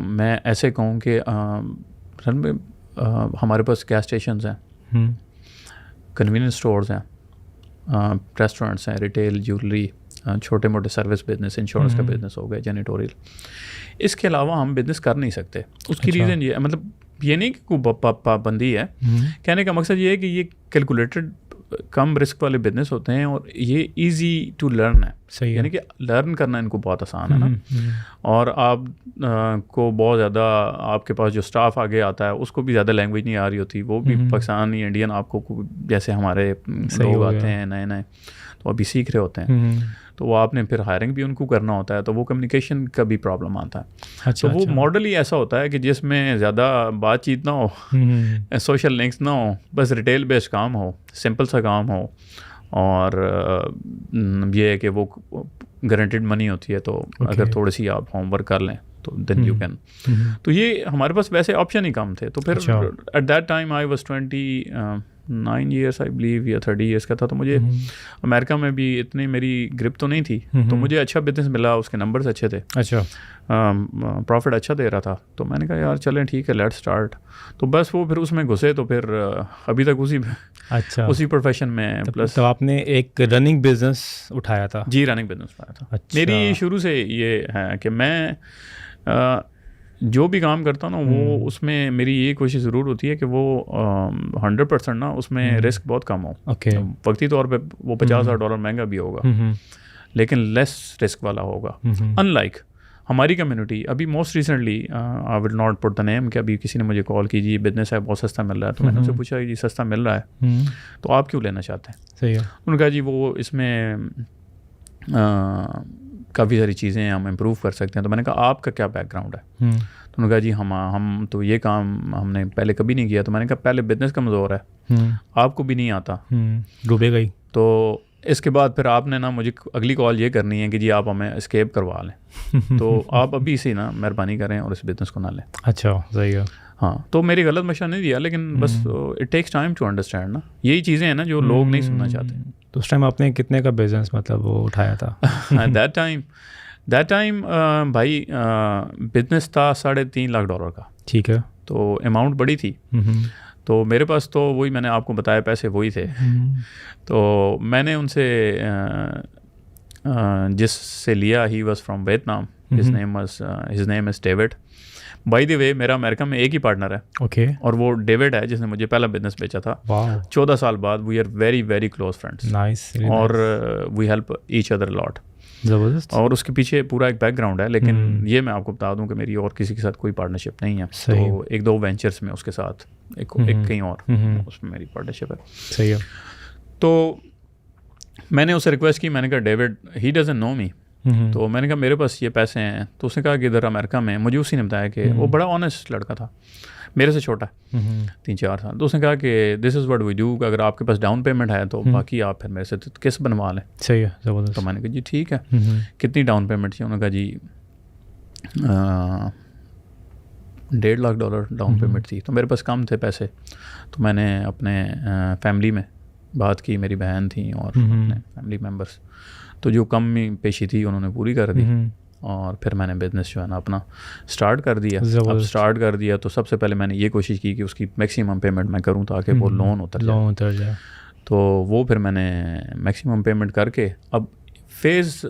میں ایسے کہوں کہ ہمارے پاس گیس اسٹیشنز ہیں, کنوینئنس اسٹورز ہیں, ریسٹورینٹس ہیں, ریٹیل, جیولری, چھوٹے موٹے سروس بزنس, انشورنس کا بزنس ہو گیا, جینیٹوریل. اس کے علاوہ ہم بزنس کر نہیں سکتے. اس کی ریزن یہ ہے, مطلب یہ نہیں کہ کوئی پابندی ہے, کہنے کا مقصد یہ ہے کہ یہ کیلکولیٹڈ کم رسک والے بزنس ہوتے ہیں اور یہ ایزی ٹو لرن ہے. صحیح, یعنی کہ لرن کرنا ان کو بہت آسان ہے نا. اور آپ کو بہت زیادہ آپ کے پاس جو اسٹاف آگے آتا ہے اس کو بھی زیادہ لینگویج نہیں آ رہی ہوتی, وہ بھی پاکستانی انڈین آپ کو جیسے ہمارے لوگ آتے ہیں نئے تو ابھی سیکھ رہے ہوتے ہیں, تو وہ آپ نے پھر ہائرنگ بھی ان کو کرنا ہوتا ہے, تو وہ کمیونیکیشن کا بھی پرابلم آتا ہے. تو وہ ماڈل ہی ایسا ہوتا ہے کہ جس میں زیادہ بات چیت نہ ہو, سوشل لنکس نہ ہو, بس ریٹیل بیسڈ کام ہو, سمپل سا کام ہو, اور یہ ہے کہ وہ گارنٹیڈ منی ہوتی ہے. تو اگر تھوڑی سی آپ ہوم ورک کر لیں تو دین یو کین. تو یہ ہمارے پاس ویسے آپشن ہی کم تھے. تو پھر at that time I was 29 years I believe یا 30 ایئرس کا تھا. تو مجھے امریکہ میں بھی اتنی میری گرپ تو نہیں تھی, تو مجھے اچھا بزنس ملا, اس کے نمبرز اچھے تھے, اچھا پروفٹ اچھا دے رہا تھا. تو میں نے کہا یار چلیں ٹھیک ہے, لیٹ اسٹارٹ. تو بس وہ پھر اس میں گھسے, تو پھر ابھی تک اسی پروفیشن میں. پلس تو آپ نے ایک رننگ بزنس اٹھایا تھا؟ جی, رننگ بزنس اٹھایا تھا. میری شروع سے یہ ہے کہ میں جو بھی کام کرتا ہوں نا وہ اس میں میری یہ کوشش ضرور ہوتی ہے کہ وہ 100% نا اس میں رسک بہت کم ہو. وقتی طور پہ وہ $50,000 مہنگا بھی ہوگا, لیکن لیس رسک والا ہوگا. ان لائک ہماری کمیونٹی ابھی most recently, I will not put the name, کہ ابھی کسی نے مجھے کال کی, جی بزنس ہے بہت سستا مل رہا ہے. تو میں نے ان سے پوچھا جی سستا مل رہا ہے تو آپ کیوں لینا چاہتے ہیں؟ صحیح ہے. انہوں نے کہا جی وہ اس میں کافی ساری چیزیں ہم امپروو کر سکتے ہیں. تو میں نے کہا آپ کا کیا بیک گراؤنڈ ہے؟ تو انہوں نے کہا جی ہم تو یہ کام ہم نے پہلے کبھی نہیں کیا. تو میں نے کہا پہلے بزنس کمزور ہے, آپ کو بھی نہیں آتا, ڈوبے گئی. تو اس کے بعد پھر آپ نے نا مجھے اگلی کال یہ کرنی ہے کہ جی آپ ہمیں اسکیپ کروا لیں, تو آپ ابھی سے نا مہربانی کریں اور اس بزنس کو نہ لیں. اچھا صحیح ہے. ہاں, تو میری غلط مشورہ نہیں دیا, لیکن بس it takes time to understand نا, یہی چیزیں ہیں نا جو لوگ نہیں سننا چاہتے. تو اس ٹائم آپ نے کتنے کا بزنس مطلب وہ اٹھایا تھا؟ دیٹ ٹائم بھائی بزنس تھا $3.5 لاکھ کا. ٹھیک ہے. تو اماؤنٹ بڑی تھی, تو میرے پاس تو وہی میں نے آپ کو بتایا پیسے وہی تھے. تو میں نے ان سے جس سے لیا, he was from Vietnam, his name is David. By the way میرا امریکہ میں ایک ہی پارٹنر ہے, اوکے, اور وہ ڈیوڈ ہے جس نے مجھے پہلا بزنس بیچا تھا. 14 سال بعد we are very very close friends, اور we help each other lot. زبردست. اور اس کے پیچھے پورا ایک بیک گراؤنڈ ہے, لیکن یہ میں آپ کو بتا دوں کہ میری اور کسی کے ساتھ کوئی پارٹنرشپ نہیں ہے. تو 1-2 وینچرس میں اس کے ساتھ ایک کہیں اور اس میں میری پارٹنرشپ ہے. صحیح ہے. تو میں نے اسے ریکویسٹ کی, میں نے کہا ڈیوڈ ہی ڈزنٹ نو می, تو میں نے کہا میرے پاس یہ پیسے ہیں. تو اس نے کہا کہ ادھر امریکہ میں, مجھے اسی نے بتایا کہ وہ بڑا آنیسٹ لڑکا تھا, میرے سے چھوٹا 3-4 سال. تو اس نے کہا کہ دس از واٹ وی ڈو, اگر آپ کے پاس ڈاؤن پیمنٹ ہے تو باقی آپ پھر میرے سے قسط بنوا لیں. صحیح ہے, زبردست. تو میں نے کہا جی ٹھیک ہے. کتنی ڈاؤن پیمنٹ تھی؟ انہوں نے کہا جی $1.5 لاکھ ڈاؤن پیمنٹ تھی. تو میرے پاس کم تھے پیسے, تو میں نے اپنے فیملی میں بات کی, میری بہن تھیں اور اپنے فیملی ممبرس, تو جو کم پیشی تھی انہوں نے پوری کر دی, اور پھر میں نے بزنس جو ہے نا اپنا اسٹارٹ کر دیا. اب اسٹارٹ کر دیا تو سب سے پہلے میں نے یہ کوشش کی کہ اس کی میکسیمم پیمنٹ میں کروں تاکہ وہ لون اتر جائے. تو وہ پھر میں نے میکسیمم پیمنٹ کر کے, اب فیز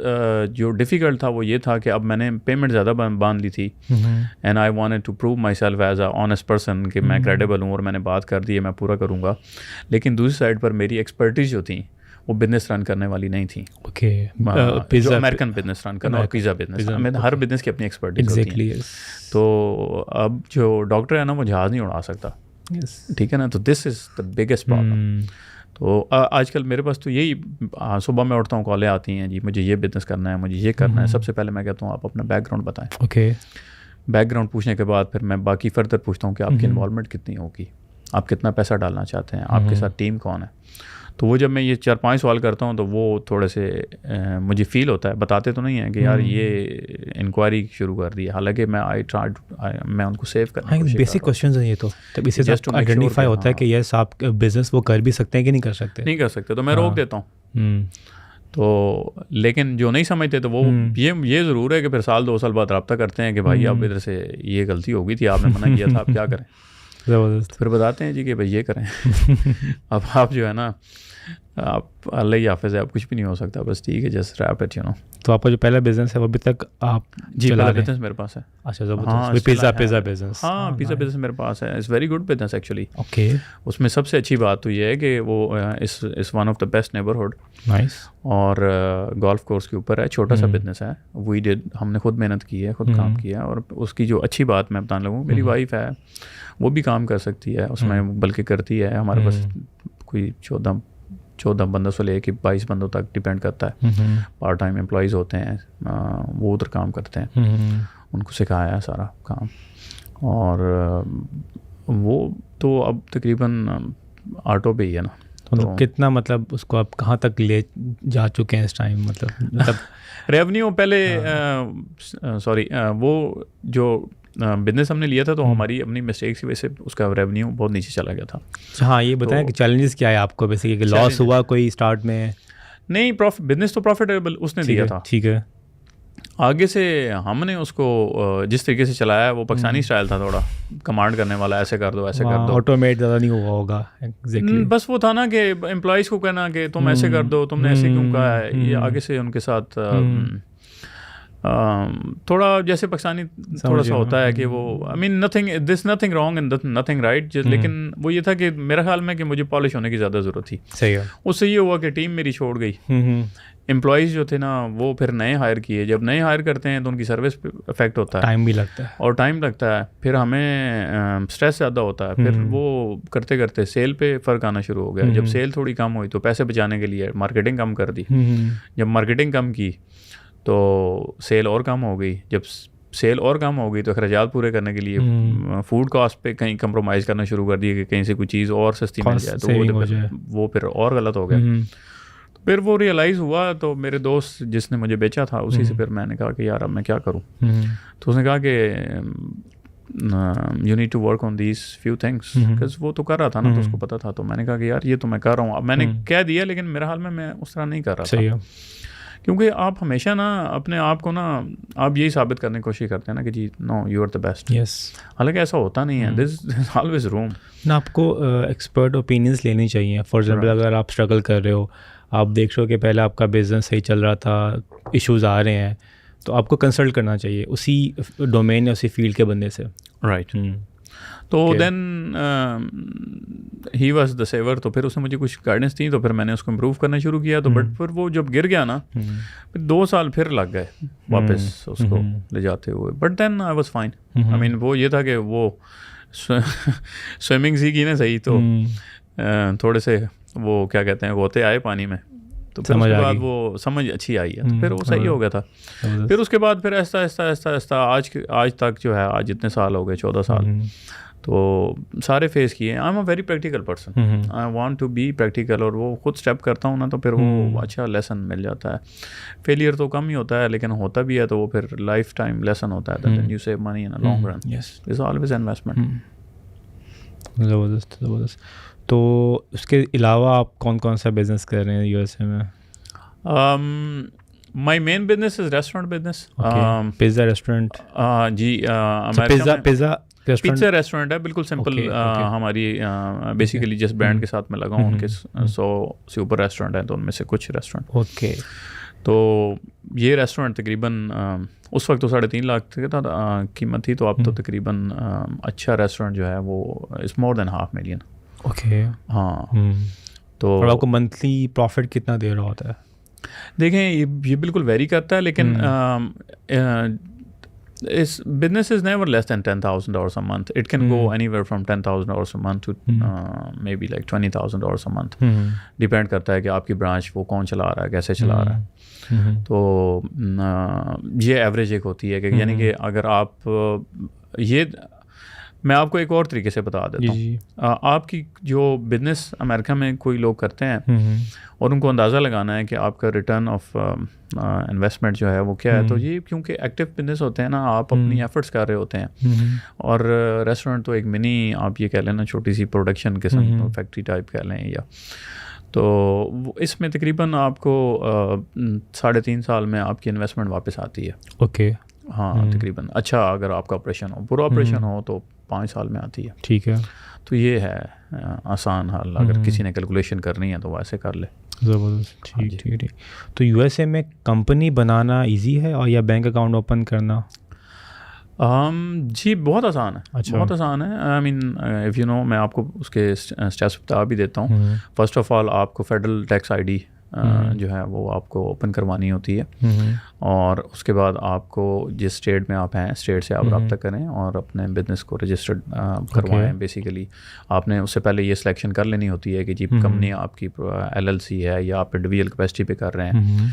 جو ڈیفیکلٹ تھا وہ یہ تھا کہ اب میں نے پیمنٹ زیادہ باندھ لی تھی, and I wanted to prove myself as a honest person کہ میں کریڈیبل ہوں, اور میں نے بات کر دی ہے, میں پورا کروں گا. لیکن دوسری سائڈ پر میری ایکسپرٹیز جو تھیں وہ بزنس رن کرنے والی نہیں تھیں. جو امریکن بزنس رن کرنا اور پیزا بزنس, ہر بزنس کی اپنی ایکسپرٹیز ہوتی ہے. تو اب جو ڈاکٹر ہے نا وہ جہاز نہیں اڑا سکتا, ٹھیک ہے نا. تو دس از دا بگیسٹ پرابلم. تو آج کل میرے پاس تو یہی, صبح میں اٹھتا ہوں کالیں آتی ہیں, جی مجھے یہ بزنس کرنا ہے, مجھے یہ کرنا ہے. سب سے پہلے میں کہتا ہوں آپ اپنا بیک گراؤنڈ بتائیں. اوکے. بیک گراؤنڈ پوچھنے کے بعد پھر میں باقی فردر پوچھتا ہوں کہ آپ کی انوالومنٹ کتنی ہوگی, آپ کتنا پیسہ ڈالنا چاہتے ہیں, آپ کے ساتھ ٹیم کون ہے. تو وہ جب میں یہ 4-5 سوال کرتا ہوں تو وہ تھوڑے سے مجھے فیل ہوتا ہے, بتاتے تو نہیں ہیں کہ یار یہ انکوائری شروع کر دی ہے, حالانکہ میں ان کو سیو کرنا ہے. بیسک کوشچنز ہیں یہ, تو تب اسے جسٹ آئیڈینٹیفائی ہوتا ہے کہ یس آپ بزنس وہ کر بھی سکتے ہیں کہ نہیں کر سکتے. نہیں کر سکتے تو میں روک دیتا ہوں. تو لیکن جو نہیں سمجھتے تو وہ یہ ضرور ہے کہ پھر 1-2 سال بعد رابطہ کرتے ہیں کہ بھائی اب ادھر سے یہ غلطی ہو گئی تھی, آپ نے منع کیا تھا, آپ کیا کریں. زبردست. پھر بتاتے ہیں جی کہ بھائی یہ کریں. اب آپ جو ہے نا, آپ اللہ ہی حافظ ہے, اب کچھ بھی نہیں ہو سکتا, بس ٹھیک ہے just wrap it, you know. تو آپ کا جو پہلا بزنس ہے وہ ابھی تک آپ جی پہلا بزنس میرے پاس ہے. اچھا زبردست. Pizza business. ہاں پیزا بزنس میرے پاس ہے. It's very good business actually. Okay. اس میں سب سے اچھی بات تو یہ ہے کہ وہ اس one of the best neighbourhood. Nice. اور گولف کورس کے اوپر ہے, چھوٹا سا بزنس ہے. وی ڈیڈ, ہم نے خود محنت کی ہے, خود کام کیا. اور اس کی جو اچھی بات میں بتانے لگوں, میری وائف ہے وہ بھی کام کر سکتی ہے اس میں, بلکہ کرتی ہے. ہمارے پاس کوئی 14 بندوں سے لے کے 22 بندوں تک ڈپینڈ کرتا ہے. پارٹ ٹائم امپلائیز ہوتے ہیں, وہ ادھر کام کرتے ہیں, ان کو سکھایا ہے سارا کام. اور وہ تو اب تقریباً آٹو پہ ہی ہے نا. تو کتنا مطلب اس کو آپ کہاں تک لے جا چکے ہیں اس ٹائم, مطلب ریونیو پہلے وہ جو بزنس ہم نے لیا تھا تو ہماری اپنی مسٹیکس کی وجہ سے اس کا ریونیو بہت نیچے چلا گیا تھا. ہاں یہ بتائیں کہ چیلنجز کیا ہے آپ کو, بیسیکلی کہ لاس ہوا کوئی اسٹارٹ میں؟ نہیں, بزنس تو پروفیٹیبل اس نے دیا تھا. ٹھیک ہے. آگے سے ہم نے اس کو جس طریقے سے چلایا وہ پاکستانی اسٹائل تھا, تھوڑا کمانڈ کرنے والا, ایسے کر دو ایسے کر دو. آٹومیٹ زیادہ نہیں ہوا ہوگا. بس وہ تھا نا کہ امپلائیز کو کہنا کہ تم ایسے کر دو, تم نے ایسے کیوں کہا ہے. یہ آگے سے ان کے ساتھ تھوڑا جیسے پاکستانی تھوڑا سا ہوتا ہے کہ وہ I mean nothing wrong and nothing right, لیکن وہ یہ تھا کہ میرا خیال میں کہ مجھے پالش ہونے کی زیادہ ضرورت تھی. صحیح ہے. اس سے یہ ہوا کہ ٹیم میری چھوڑ گئی. امپلائیز جو تھے نا وہ پھر نئے ہائر کیے. جب نئے ہائر کرتے ہیں تو ان کی سروس پہ افیکٹ ہوتا ہے, ٹائم بھی لگتا ہے, اور ٹائم لگتا ہے. پھر ہمیں اسٹریس زیادہ ہوتا ہے. پھر وہ کرتے کرتے سیل پہ فرق آنا شروع ہو گیا. جب سیل تھوڑی کم ہوئی تو پیسے بچانے کے لیے مارکیٹنگ کم کر دی. جب مارکیٹنگ کم کی تو سیل اور کم ہو گئی. جب سیل اور کم ہو گئی تو اخراجات پورے کرنے کے لیے فوڈ کاسٹ پہ کہیں کمپرومائز کرنا شروع کر دیا کہ کہیں سے کوئی چیز اور سستی مل جائے, تو وہ پھر اور غلط ہو گیا. پھر وہ ریئلائز ہوا, تو میرے دوست جس نے مجھے بیچا تھا اسی سے پھر میں نے کہا کہ یار اب میں کیا کروں. تو اس نے کہا کہ you need to work on these few things, because وہ تو کر رہا تھا نا, تو اس کو پتا تھا. تو میں نے کہا کہ یار یہ تو میں کر رہا ہوں. اب میں نے کہہ دیا, لیکن میرے حال میں اس طرح نہیں کر رہا تھا, کیونکہ آپ ہمیشہ نا اپنے آپ کو نا آپ یہی ثابت کرنے کی کوشش کرتے ہیں نا کہ جی نو یو آر دا بیسٹ. حالانکہ ایسا ہوتا نہیں ہے. This is always room. نا آپ کو ایکسپرٹ اوپینینس لینی چاہیے. فار ایگزامپل اگر آپ اسٹرگل کر رہے ہو, آپ دیکھ رہے ہو کہ پہلے آپ کا بزنس صحیح چل رہا تھا, ایشوز آ رہے ہیں, تو آپ کو کنسلٹ کرنا چاہیے اسی ڈومین یا اسی فیلڈ کے بندے سے. رائٹ. تو دین ہی واز دا سیور. تو پھر اس نے مجھے کچھ گائیڈنس دی, تو پھر میں نے اس کو امپروو کرنا شروع کیا. تو بٹ پھر وہ جب گر گیا نا, پھر 2 سال پھر لگ گئے واپس اس کو لے جاتے ہوئے. But then I was fine. I mean وہ یہ تھا کہ وہ سوئمنگ سیکھی نا صحیح, تو تھوڑے سے وہ کیا کہتے ہیں غوطے آئے پانی میں, تو پھر اس کے بعد وہ سمجھ اچھی آئی ہے, تو پھر وہ صحیح ہو گیا تھا. پھر اس کے بعد پھر آہستہ آج تک جو ہے, آج اتنے سال ہو گئے, 14 سال, تو سارے فیس کیے. I am a very practical person, I want to be practical, اور وہ خود اسٹیپ کرتا ہوں نا تو پھر وہ اچھا لیسن مل جاتا ہے. فیلئر تو کم ہی ہوتا ہے, لیکن ہوتا بھی ہے تو وہ پھر لائف ٹائم لیسن ہوتا ہے. You save money in long run, it's always investment. زبردست زبردست. تو اس کے علاوہ آپ کون سا بزنس کر رہے ہیں یو ایس اے میں؟ My main business is restaurant business. Pizza restaurant. جی, پیزا ریسٹورینٹ ہے, بالکل سمپل. ہماری بیسیکلی جس برانڈ کے ساتھ میں لگا ہوں ان کے 100 سے اوپر ریسٹورینٹ ہیں, تو ان میں سے کچھ ریسٹورینٹ. اوکے. تو یہ ریسٹورینٹ تقریباً اس وقت تو 3.5 لاکھ قیمت تھی, تو اب تو تقریباً اچھا ریسٹورینٹ جو ہے وہ از مور دین $500,000. اوکے. ہاں. تو آپ کو منتھلی پروفٹ کتنا دے رہا ہوتا ہے؟ دیکھیں یہ بالکل ویری کرتا ہے, لیکن اس business is never less than $10,000 a month. It can go anywhere from $10,000 a month to maybe like $20,000 a month. Depend کرتا ہے کہ آپ کی برانچ وہ کون چلا رہا ہے, کیسے چلا رہا ہے. تو یہ ایوریج ایک ہوتی ہے کہ یعنی کہ اگر آپ یہ, میں آپ کو ایک اور طریقے سے بتا دیتا ہوں. آپ کی جو بزنس امریکہ میں کوئی لوگ کرتے ہیں اور ان کو اندازہ لگانا ہے کہ آپ کا ریٹرن آف انویسٹمنٹ جو ہے وہ کیا ہے, تو یہ کیونکہ ایکٹیو بزنس ہوتے ہیں نا, آپ اپنی ایفرٹس کر رہے ہوتے ہیں. اور ریسٹورینٹ تو ایک منی آپ یہ کہہ لیں نا, چھوٹی سی پروڈکشن قسم, فیکٹری ٹائپ کہہ لیں یا, تو اس میں تقریباً آپ کو 3.5 سال میں آپ کی انویسٹمنٹ واپس آتی ہے. اوکے. ہاں تقریباً. اچھا اگر آپ کا آپریشن ہو, پورا آپریشن ہو تو 5 سال میں آتی ہے. ٹھیک ہے. تو یہ ہے آسان حل, اگر کسی نے کیلکولیشن کرنی ہے تو ویسے کر لے. زبردست. ٹھیک ٹھیک ٹھیک. تو یو ایس اے میں کمپنی بنانا ایزی ہے اور یا بینک اکاؤنٹ اوپن کرنا؟ جی بہت آسان ہے, بہت آسان ہے. آئی مین اف یو نو, میں آپ کو اس کے اسٹیپس بتا بھی دیتا ہوں. فرسٹ آف آل آپ کو فیڈرل ٹیکس آئی ڈی جو ہے وہ آپ کو اوپن کروانی ہوتی ہے, اور اس کے بعد آپ کو جس اسٹیٹ میں آپ ہیں اسٹیٹ سے آپ رابطہ کریں اور اپنے بزنس کو رجسٹرڈ کروائیں. بیسیکلی آپ نے اس سے پہلے یہ سلیکشن کر لینی ہوتی ہے کہ جی کمپنی آپ کی LLC ہے یا آپ انڈیویجول کیپیسٹی پہ کر رہے ہیں.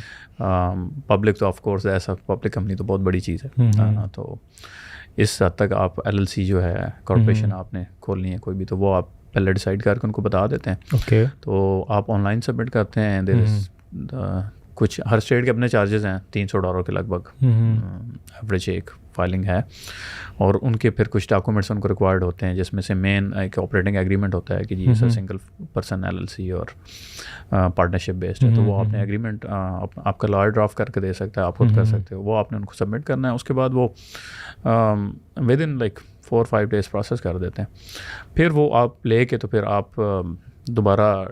پبلک تو آف کورس ایسا, پبلک کمپنی تو بہت بڑی چیز ہے, تو اس حد تک آپ LLC جو ہے کارپوریشن آپ نے کھولنی ہے کوئی بھی, تو وہ آپ پہلے ڈیسائیڈ کر کے ان کو بتا دیتے ہیں. اوکے. تو آپ آن لائن سبمٹ کرتے ہیں. دیر از کچھ ہر اسٹیٹ کے اپنے چارجز ہیں, $300 کے لگ بھگ ایوریج ایک فائلنگ ہے, اور ان کے پھر کچھ ڈاکومنٹس ان کو ریکوائرڈ ہوتے ہیں, جس میں سے مین ایک آپریٹنگ ایگریمنٹ ہوتا ہے کہ جی سر سنگل پرسن LLC اور پارٹنرشپ بیسڈ ہے, تو وہ آپ نے ایگریمنٹ آپ کا لائر ڈرافٹ کر کے دے سکتا ہے, آپ خود کر سکتے ہو, وہ آپ نے ان کو سبمٹ کرنا ہے. اس کے بعد وہ with in like 4-5 days process کر دیتے ہیں. پھر وہ آپ لے کے تو پھر آپ دوبارہ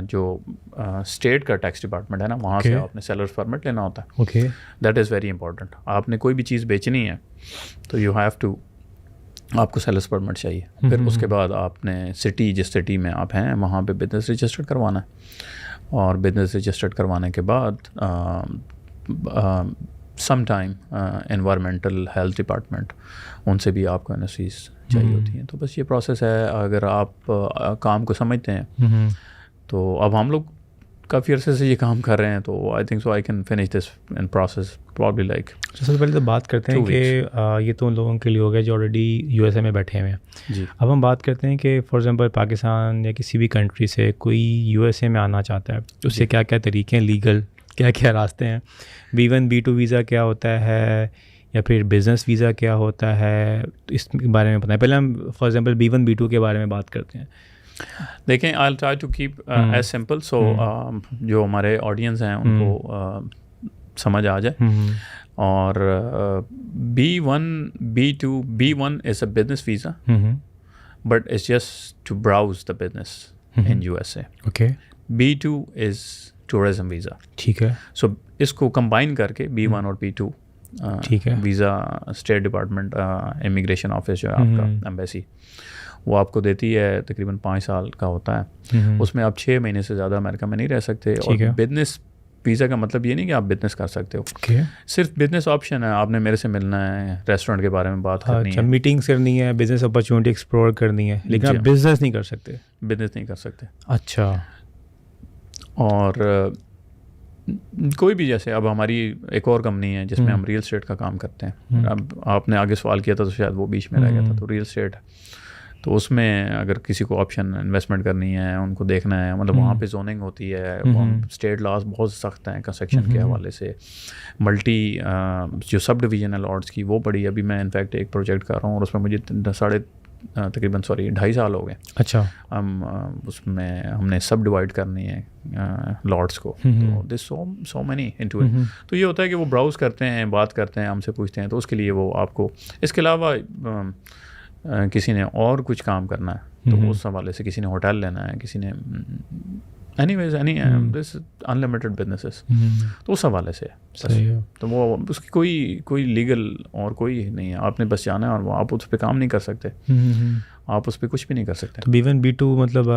جو اسٹیٹ کا ٹیکس ڈپارٹمنٹ ہے نا, وہاں سے آپ نے سیلرس پرمٹ لینا ہوتا ہے. Okay. That is very important. آپ نے کوئی بھی چیز بیچنی ہے تو یو ہیو ٹو, آپ کو سیلرس پرمٹ چاہیے. پھر اس کے بعد آپ نے سٹی, جس سٹی میں آپ ہیں وہاں پہ بزنس رجسٹرڈ کروانا ہے, اور بزنس رجسٹرڈ کروانے کے بعد some time environmental health department, ان سے بھی آپ کو NOCs چاہیے ہوتی ہیں. تو بس یہ پروسیس ہے. اگر آپ کام کو سمجھتے ہیں تو اب ہم لوگ کافی عرصے سے یہ کام کر رہے ہیں, تو I think so I can finish this in process probably like. سب سے پہلے تو بات کرتے ہیں کہ یہ تو ان لوگوں کے لیے ہو گیا جو آلریڈی یو ایس اے میں بیٹھے ہوئے ہیں. جی, اب ہم بات کرتے ہیں کہ فار ایگزامپل پاکستان یا کسی بھی کنٹری سے کوئی یو ایس اے میں آنا چاہتا ہے, تو اس سے کیا کیا طریقے ہیں لیگل, کیا کیا راستے ہیں, B1 B2 ویزا کیا ہوتا ہے, یا پھر بزنس ویزا کیا ہوتا ہے, اس کے بارے میں بتائیں. پہلے ہم فار ایگزامپل B1 B2 کے بارے میں بات کرتے ہیں. دیکھیں I will try to keep as simple so جو ہمارے آڈینس ہیں ان کو سمجھ آ جائے. اور B1 B2 B1 is a business visa, but it's just to browse the business in USA. Okay. B2 is tourism visa. ٹھیک ہے. سو اس کو کمبائن کر کے B1 اور B2 ٹھیک ہے. Visa state department immigration office جو ہے آپ کا ایمبیسی, وہ آپ کو دیتی ہے, تقریباً 5 سال کا ہوتا ہے. اس میں آپ 6 مہینے سے زیادہ امریکہ میں نہیں رہ سکتے. اور بزنس ویزا کا مطلب یہ نہیں کہ آپ بزنس کر سکتے ہو, صرف بزنس آپشن ہے. آپ نے میرے سے ملنا ہے, ریسٹورینٹ کے بارے میں بات کرنی ہے, میٹنگس کرنی ہے, بزنس اپرچونٹی ایکسپلور کرنی ہے, لیکن آپ بزنس نہیں کر سکتے. بزنس نہیں کر سکتے. اچھا. اور کوئی بھی, جیسے اب ہماری ایک اور کمپنی ہے جس میں ہم ریئل اسٹیٹ کا کام کرتے ہیں. اب آپ نے آگے سوال کیا تھا تو شاید وہ بیچ میں رہ گیا تھا. تو ریئل اسٹیٹ, تو اس میں اگر کسی کو آپشن انویسٹمنٹ کرنی ہے, ان کو دیکھنا ہے, مطلب وہاں پہ زوننگ ہوتی ہے, اسٹیٹ لاز بہت سخت ہیں کنسٹرکشن کے حوالے سے. ملٹی جو سب ڈویژنل آرڈس کی وہ بڑی, ابھی میں انفیکٹ ایک پروجیکٹ کر رہا ہوں اور اس میں مجھے تقریباً 2.5 سال ہو گئے. اچھا. اس میں ہم نے سب ڈیوائڈ کرنی ہے لاٹس کو. تو دس سو مینی انٹو اٹ. تو یہ ہوتا ہے کہ وہ براؤز کرتے ہیں, بات کرتے ہیں, ہم سے پوچھتے ہیں, تو اس کے لیے وہ آپ کو, اس کے علاوہ کسی نے اور کچھ کام کرنا ہے تو اس حوالے سے, کسی نے ہوٹل لینا ہے, کسی نے اینی ویز دس انلمیٹڈ بزنسز, تو اس حوالے سے. تو وہ اس کی کوئی لیگل اور کوئی نہیں ہے. آپ نے بس جانا ہے اور وہ آپ اس پہ کام نہیں کر سکتے, آپ اس پہ کچھ بھی نہیں کر سکتے. تو B1 B2 مطلب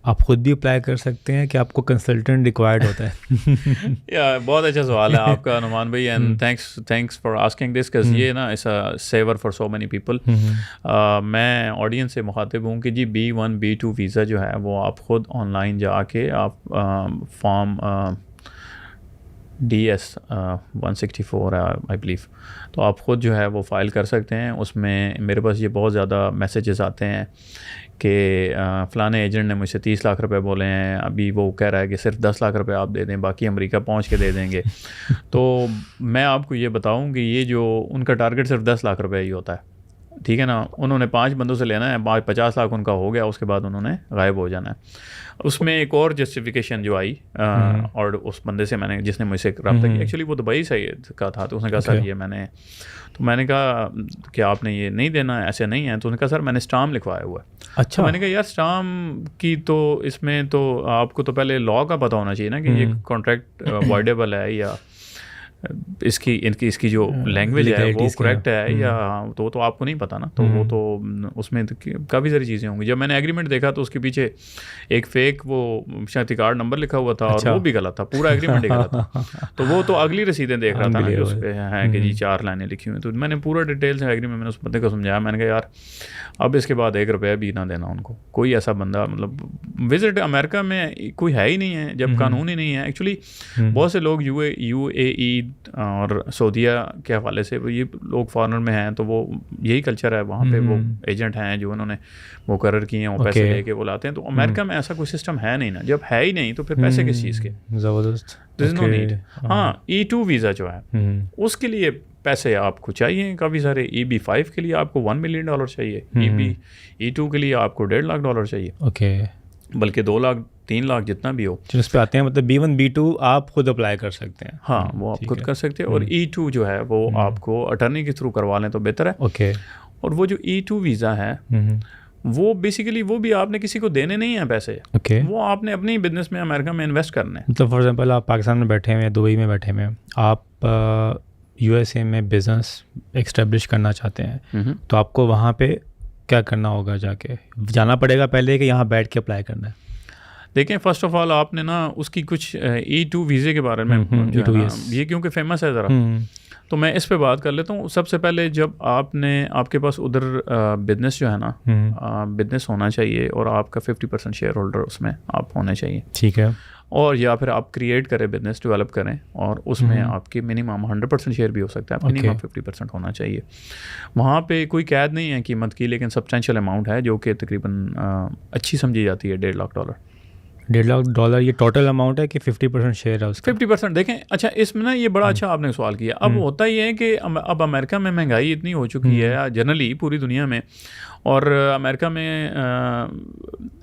آپ خود بھی اپلائی کر سکتے ہیں کہ آپ کو کنسلٹنٹ ریکوائرڈ ہوتا ہے؟ یا بہت اچھا سوال ہے آپ کا نعمان بھائی, and thanks for asking this, because یہ نا اس saviour for so many people. میں آڈینس سے مخاطب ہوں کہ جی B1 B2 ویزا جو ہے وہ آپ خود آن لائن جا کے آپ فارم DS 164 ہے آئی بلیو, تو آپ خود جو ہے وہ فائل کر سکتے ہیں. اس میں میرے پاس یہ بہت زیادہ میسیجز آتے ہیں کہ فلاں ایجنٹ نے مجھ سے 30 لاکھ روپے بولے ہیں, ابھی وہ کہہ رہا ہے کہ صرف 10 لاکھ روپے آپ دے دیں, باقی امریکہ پہنچ کے دے دیں گے. تو میں آپ کو یہ بتاؤں کہ یہ جو ان کا ٹارگیٹ صرف 10 لاکھ روپے ہی ہوتا ہے, ٹھیک ہے نا. انہوں نے 5 بندوں سے لینا ہے, 50 لاکھ ان کا ہو گیا, اس کے بعد انہوں نے غائب ہو جانا ہے. اس میں ایک اور جسٹیفیکیشن جو آئی, اور اس بندے سے میں نے, جس نے مجھ سے رابطہ کیا, ایکچولی وہ دبئی سے کا تھا, تو اس نے کہا سر یہ میں نے کہا کہ آپ نے یہ نہیں دینا, ایسے نہیں ہے. تو اس نے کہا سر میں نے اسٹامپ لکھوایا ہوا ہے. اچھا. میں نے کہا یار اسٹامپ کی تو اس میں تو آپ کو تو پہلے لا کا پتہ ہونا چاہیے نا کہ یہ کانٹریکٹ وائڈیبل ہے, یا اس کی جو لینگویج ہے وہ کریکٹ ہے, یا تو آپ کو نہیں پتا نا. تو وہ تو اس میں کافی ساری چیزیں ہوں گی. جب میں نے ایگریمنٹ دیکھا تو اس کے پیچھے ایک فیک وہ شناختی کارڈ نمبر لکھا ہوا تھا, اور وہ بھی غلط تھا, پورا ایگریمنٹ ہی غلط تھا. تو وہ تو اگلی رسیدیں دیکھ رہا تھا جو اس پہ ہے کہ جی 4 لائنیں لکھی ہوئی. تو میں نے پورا ڈیٹیل سے ایگریمنٹ میں نے اس بندے کو سمجھایا. میں نے کہا یار اب اس کے بعد 1 روپیہ بھی نہ دینا ان کو. کوئی ایسا بندہ, مطلب وزٹ امریکہ میں کوئی ہے ہی نہیں ہے جب قانون ہی نہیں ہے. ایکچولی بہت سے لوگ UAE اور سعودیہ کے حوالے سے, یہ لوگ فارنر میں ہیں تو وہ یہی کلچر ہے وہاں پہ. وہ ایجنٹ ہیں جو انہوں نے مقرر کیے ہیں, وہ پیسے لے کے وہ لاتے ہیں. تو امریکہ میں ایسا کوئی سسٹم ہے نہیں نا. جب ہے ہی نہیں تو پھر پیسے کس چیز کے؟ زبردست. ہاں E2 ویزا جو ہے اس کے لیے پیسے آپ کو چاہیے کافی سارے. EB5 کے لیے آپ کو $1 ملین چاہیے, E2 کے لیے آپ کو $1.5 لاکھ چاہیے. اوکے. بلکہ 2 لاکھ 3 لاکھ جتنا بھی ہو اس پہ آتے ہیں. مطلب B1 B2 آپ خود اپلائی کر سکتے ہیں. ہاں وہ آپ خود کر سکتے ہیں. اور E2 جو ہے وہ آپ کو اٹارنی کے تھرو کروا لیں تو بہتر ہے. اوکے. اور وہ جو E2 ویزا ہے وہ بیسیکلی وہ بھی آپ نے کسی کو دینے نہیں ہیں پیسے. اوکے. وہ آپ نے اپنی بزنس میں امریکہ میں انویسٹ کرنے. مطلب فار ایگزامپل آپ پاکستان میں بیٹھے ہوئے ہیں, دبئی میں بیٹھے ہوئے ہیں, آپ USA میں بزنس ایکسٹیبلش کرنا چاہتے ہیں, تو آپ کو وہاں پہ کیا کرنا ہوگا؟ جانا پڑے گا پہلے کہ یہاں بیٹھ کے اپلائی کرنا ہے؟ دیکھیں فرسٹ آف آل آپ نے نا اس کی کچھ E2 ویزے کے بارے میں یہ کیونکہ فیمس ہے ذرا, تو میں اس پہ بات کر لیتا ہوں. سب سے پہلے جب آپ کے پاس ادھر بزنس جو ہے نا, بزنس ہونا چاہیے اور آپ کا 50% شیئر ہولڈر اس میں آپ ہونے چاہیے. ٹھیک ہے. اور یا پھر آپ کریٹ کریں بزنس ڈیولپ کریں اور اس میں آپ کی منیمم 100% شیئر بھی ہو سکتا ہے, منیمم 50% ہونا چاہیے. وہاں پہ کوئی قید نہیں ہے قیمت کی, لیکن سبسٹینشیل اماؤنٹ ہے جو کہ تقریباً اچھی سمجھی جاتی ہے $1.5 لاکھ. $1.5 لاکھ یہ ٹوٹل اماؤنٹ ہے کہ 50% شیئر ہے اس کا؟ 50%. دیکھیں اچھا اس میں نا یہ بڑا اچھا آپ نے سوال کیا. اب ہوتا یہ ہے کہ اب امریکہ میں مہنگائی اتنی ہو چکی ہے جنرلی پوری دنیا میں, اور امریکہ میں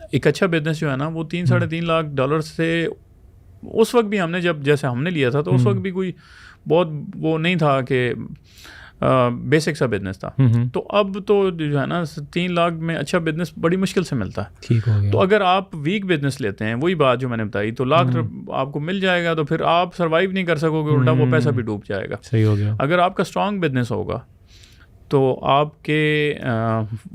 ایک اچھا بزنس جو ہے نا وہ $3-3.5 لاکھ سے اس وقت بھی ہم نے جیسے ہم نے لیا تھا تو اس وقت بھی کوئی بہت وہ نہیں تھا کہ بیسک سا بزنس تھا. تو اب تو جو ہے نا 3 لاکھ میں اچھا بزنس بڑی مشکل سے ملتا ہے. ٹھیک ہو گیا. تو اگر آپ ویک بزنس لیتے ہیں, وہی بات جو میں نے بتائی, تو لاکھ آپ کو مل جائے گا تو پھر آپ سروائیو نہیں کر سکو گے, الٹا وہ پیسہ بھی ڈوب جائے گا. صحیح ہو گیا. اگر آپ کا اسٹرانگ بزنس ہوگا تو آپ کے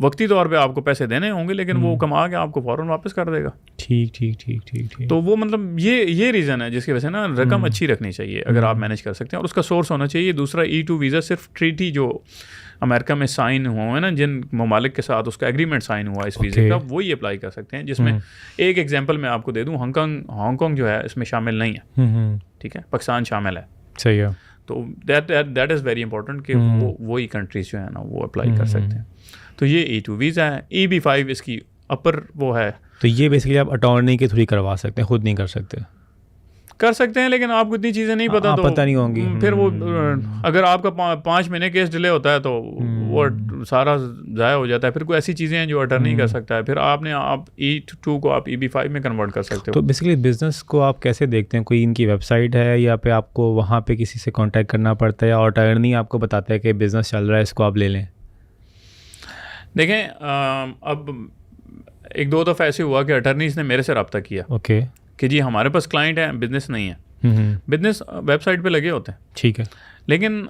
وقتی طور پہ آپ کو پیسے دینے ہوں گے, لیکن وہ کما کے آپ کو فوراً واپس کر دے گا. ٹھیک ٹھیک ٹھیک ٹھیک ٹھیک. تو وہ مطلب یہ ریزن ہے جس کی وجہ سے نا رقم اچھی رکھنی چاہیے اگر آپ مینیج کر سکتے ہیں, اور اس کا سورس ہونا چاہیے. دوسرا E2 ویزا صرف ٹریٹی جو امریکہ میں سائن ہوئے نا, جن ممالک کے ساتھ اس کا ایگریمنٹ سائن ہوا اس ویزے کا, وہی اپلائی کر سکتے ہیں. جس میں ایک ایگزامپل میں آپ کو دے دوں, ہانگ کانگ جو ہے اس میں شامل نہیں ہے, ٹھیک ہے, پاکستان شامل ہے. صحیح ہے. تو دیٹ از ویری امپورٹنٹ کہ وہی کنٹریز جو ہے نا وہ اپلائی کر سکتے ہیں. تو یہ E2 ویزا ہے. EB5 اس کی اپر وہ ہے. تو یہ بیسکلی آپ اٹارنی کے تھرو ہی کروا سکتے ہیں, خود نہیں کر سکتے؟ کر سکتے ہیں, لیکن آپ کو اتنی چیزیں نہیں پتہ, تو پتہ نہیں ہوں گی. پھر وہ اگر آپ کا 5 مہینے کیس ڈیلے ہوتا ہے تو وہ سارا ضائع ہو جاتا ہے. پھر کوئی ایسی چیزیں ہیں جو اٹارنی کر سکتا ہے, پھر آپ E2 کو آپ EB5 میں کنورٹ کر سکتے ہو. تو بیسکلی بزنس کو آپ کیسے دیکھتے ہیں؟ کوئی ان کی ویب سائٹ ہے یا پہ آپ کو وہاں پہ کسی سے کانٹیکٹ کرنا پڑتا ہے, یا اٹارنی آپ کو بتاتا ہے کہ بزنس چل رہا ہے اس کو آپ لے لیں؟ دیکھیں اب 1-2 دفعہ ایسے ہوا کہ اٹارنیز نے میرے سے رابطہ کیا. اوکے. کہ جی ہمارے پاس کلائنٹ ہے, بزنس نہیں ہے. بزنس ویب سائٹ پہ لگے ہوتے ہیں, ٹھیک ہے, لیکن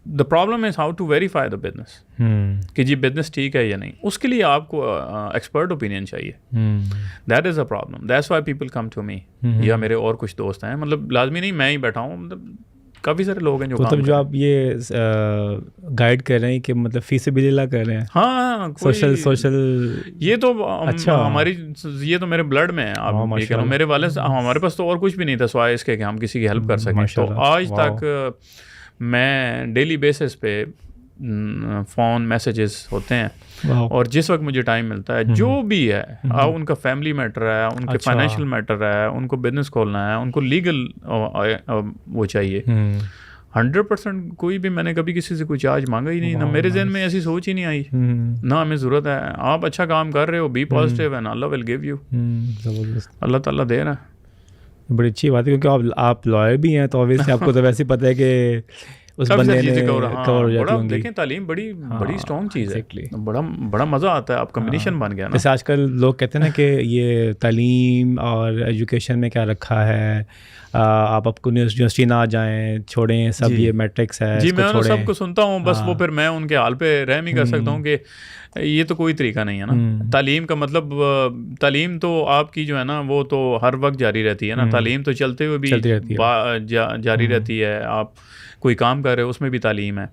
the problem is how to verify the business کہ جی بزنس ٹھیک ہے یا نہیں. اس کے لیے آپ کو ایکسپرٹ اوپینین چاہیے. That is a problem. That's why people come to me, یا میرے اور کچھ دوست ہیں, مطلب لازمی نہیں میں ہی بیٹھا ہوں, مطلب کافی سارے لوگ ہیں جو مطلب جو آپ یہ گائیڈ کر رہے ہیں کہ مطلب فی سبیل اللہ کر رہے ہیں. ہاں, سوشل یہ تو ہماری یہ تو میرے بلڈ میں ہے. آپ یہ کہہ رہا ہوں, میرے والد ہمارے پاس تو اور کچھ بھی نہیں تھا سوائے اس کے کہ ہم کسی کی ہیلپ کر سکیں. تو آج تک میں ڈیلی بیسس پہ فون میسیجز ہوتے ہیں, اور جس وقت مجھے ٹائم ملتا ہے جو بھی ہے, ان کا فیملی میٹر ہے, ان کے فائنینشیل میٹر ہے, ان کو بزنس کھولنا ہے, ان کو لیگل وہ چاہیے, 100% کوئی بھی میں نے کبھی کسی سے کوئی چارج مانگا ہی نہیں. نہ میرے ذہن میں ایسی سوچ ہی نہیں آئی, نہ ہمیں ضرورت ہے. آپ اچھا کام کر رہے ہو, be positive and Allah will give you. اللہ تعالیٰ دے رہا ہے. بڑی اچھی بات ہے, کیونکہ آپ لائر بھی ہیں تو obviously آپ کو تو ویسے پتہ ہے کہ اس بندے نے کور ہو جاتی ہوں گی. دیکھیں تعلیم بڑی اسٹرانگ چیز ہے, بڑا مزہ آتا ہے. آپ کمبینیشن بن گیا نا. جیسے آج کل لوگ کہتے ہیں نا کہ یہ تعلیم اور ایجوکیشن میں کیا رکھا ہے, آپ کو یونیورسٹی نہ جائیں, چھوڑیں سب, یہ میٹرکس ہے. جی میں سب کو سنتا ہوں, بس وہ پھر میں ان کے حال پہ رحم ہی کر سکتا ہوں کہ یہ تو کوئی طریقہ نہیں ہے نا. تعلیم کا مطلب, تعلیم تو آپ کی جو ہے نا وہ تو ہر وقت جاری رہتی ہے نا. تعلیم تو چلتے ہوئے بھی جاری رہتی ہے. آپ کوئی کام کر رہے ہو اس میں بھی تعلیم ہے,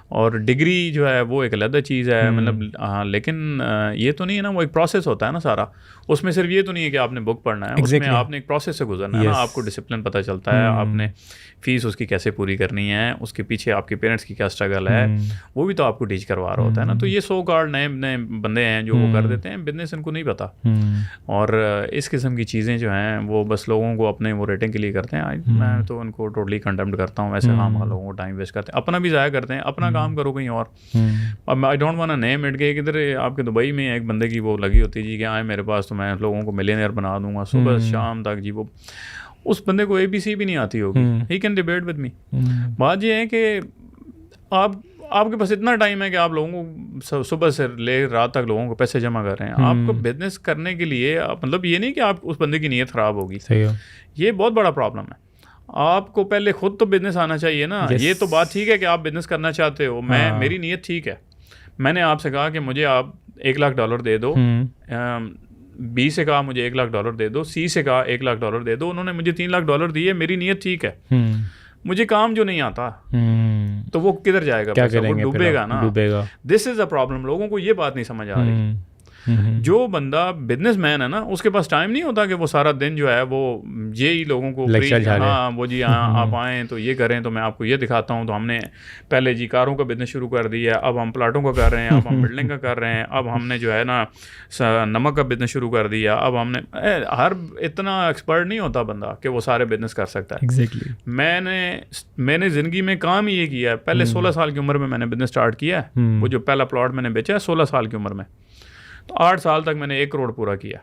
اور ڈگری جو ہے وہ ایک علیحدہ چیز ہے. مطلب لیکن یہ تو نہیں ہے نا, وہ ایک پروسیس ہوتا ہے نا سارا. اس میں صرف یہ تو نہیں ہے کہ آپ نے بک پڑھنا ہے, اس میں آپ نے ایک پروسیس سے گزرنا ہے نا. آپ کو ڈسپلن پتہ چلتا ہے, آپ نے فیس اس کی کیسے پوری کرنی ہے, اس کے پیچھے آپ کے پیرنٹس کی کیا اسٹرگل ہے, وہ بھی تو آپ کو ٹیچ کروا رہا ہوتا ہے نا. تو یہ سو کارڈ نئے بندے ہیں جو وہ کر دیتے ہیں, بزنس ان کو نہیں پتہ, اور اس قسم کی چیزیں جو ہیں وہ بس لوگوں کو اپنے وہ ریٹنگ کے لیے کرتے ہیں. میں تو ان کو ٹوٹلی کنڈمڈ کرتا ہوں. ویسے ہم لوگوں کو ٹائم ویسٹ کرتے ہیں, اپنا بھی ضائع کرتے ہیں. اپنا کام کرو کہیں اور. اب آئی ڈونٹ وانٹ نیم اٹ کے ادھر آپ کے دبئی میں ایک بندے کی وہ لگی ہوتی جی کہ آئے میرے پاس تو میں لوگوں کو ملینئر بنا دوں گا صبح شام تک. جی وہ اس بندے کو ABC بھی نہیں آتی ہوگی, he can debate with me. بات یہ ہے کہ آپ کے پاس اتنا ٹائم ہے کہ آپ لوگوں کو صبح سے لے رات تک لوگوں کو پیسے جمع کر رہے ہیں. آپ کو بزنس کرنے کے لیے مطلب یہ نہیں کہ آپ اس بندے کی نیت خراب ہوگی. یہ بہت بڑا پرابلم ہے. آپ کو پہلے خود تو بزنس آنا چاہیے نا. یہ تو بات ٹھیک ہے کہ آپ بزنس کرنا چاہتے ہو, میری نیت ٹھیک ہے. میں نے آپ سے کہا کہ مجھے آپ $1 لاکھ دے دو, B سے کہا مجھے $1 لاکھ دے دو, C سے کہا $1 لاکھ دے دو, انہوں نے مجھے $3 لاکھ دیے. میری نیت ٹھیک ہے. مجھے کام جو نہیں آتا تو وہ کدھر جائے گا, وہ ڈوبے گا نا. دس از اے پرابلم. لوگوں کو یہ بات نہیں سمجھ آ رہی. جو بندہ بزنس مین ہے نا اس کے پاس ٹائم نہیں ہوتا کہ وہ سارا دن جو ہے وہ یہی لوگوں کو ہاں وہ جی ہاں آپ آئیں تو یہ کریں تو میں آپ کو یہ دکھاتا ہوں. تو ہم نے پہلے جی کاروں کا بزنس شروع کر دیا, اب ہم پلاٹوں کا کر رہے ہیں, اب ہم بلڈنگ کا کر رہے ہیں, اب ہم نے جو ہے نا نمک کا بزنس شروع کر دیا, اب ہم نے ہر اتنا ایکسپرٹ نہیں ہوتا بندہ کہ وہ سارے بزنس کر سکتا ہے. ایگزیکٹلی میں نے زندگی میں کام یہ کیا ہے. پہلے 16 سال کی عمر میں نے بزنس اسٹارٹ کیا ہے. وہ جو پہلا پلاٹ میں نے بیچا ہے 16 سال کی عمر میں, تو 8 سال تک میں نے 1 کروڑ پورا کیا,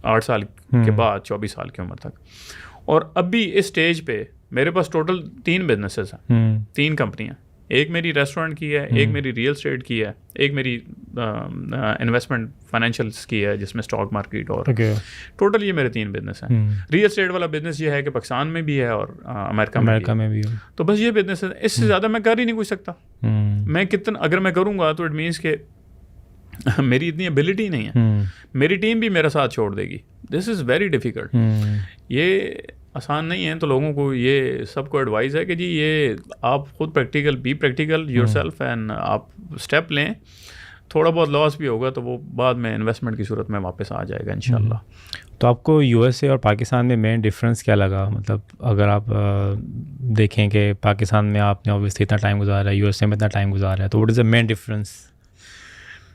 8 سال کے بعد 24 سال کی عمر تک. اور ابھی اس سٹیج پہ میرے پاس ٹوٹل 3 بزنسز ہیں, 3 کمپنیاں. ایک میری ریسٹورنٹ کی ہے, ایک میری ریئل اسٹیٹ کی ہے, ایک میری انویسٹمنٹ فائنینشیلس کی ہے جس میں اسٹاک مارکیٹ, اور ٹوٹل یہ میرے 3 بزنس ہیں. ریئل اسٹیٹ والا بزنس یہ ہے کہ پاکستان میں بھی ہے اور امریکہ میں بھی ہے. تو بس یہ بزنس ہے, اس سے زیادہ میں کر ہی نہیں کچھ سکتا. میں کتنا اگر میں کروں گا تو اٹ مینس کہ میری اتنی ایبلٹی نہیں ہے. میری ٹیم بھی میرا ساتھ چھوڑ دے گی. دس از ویری ڈیفیکلٹ. یہ آسان نہیں ہے. تو لوگوں کو یہ سب کو ایڈوائز ہے کہ جی یہ آپ خود پریکٹیکل یور سیلف اینڈ آپ اسٹیپ لیں. تھوڑا بہت لاس بھی ہوگا تو وہ بعد میں انویسٹمنٹ کی صورت میں واپس آ جائے گا انشاءاللہ. تو آپ کو یو ایس اے اور پاکستان میں مین ڈفرینس کیا لگا؟ مطلب اگر آپ دیکھیں کہ پاکستان میں آپ نے اوبیسلی اتنا ٹائم گزارا ہے, یو ایس اے میں اتنا ٹائم گزارا ہے, تو what is the main difference?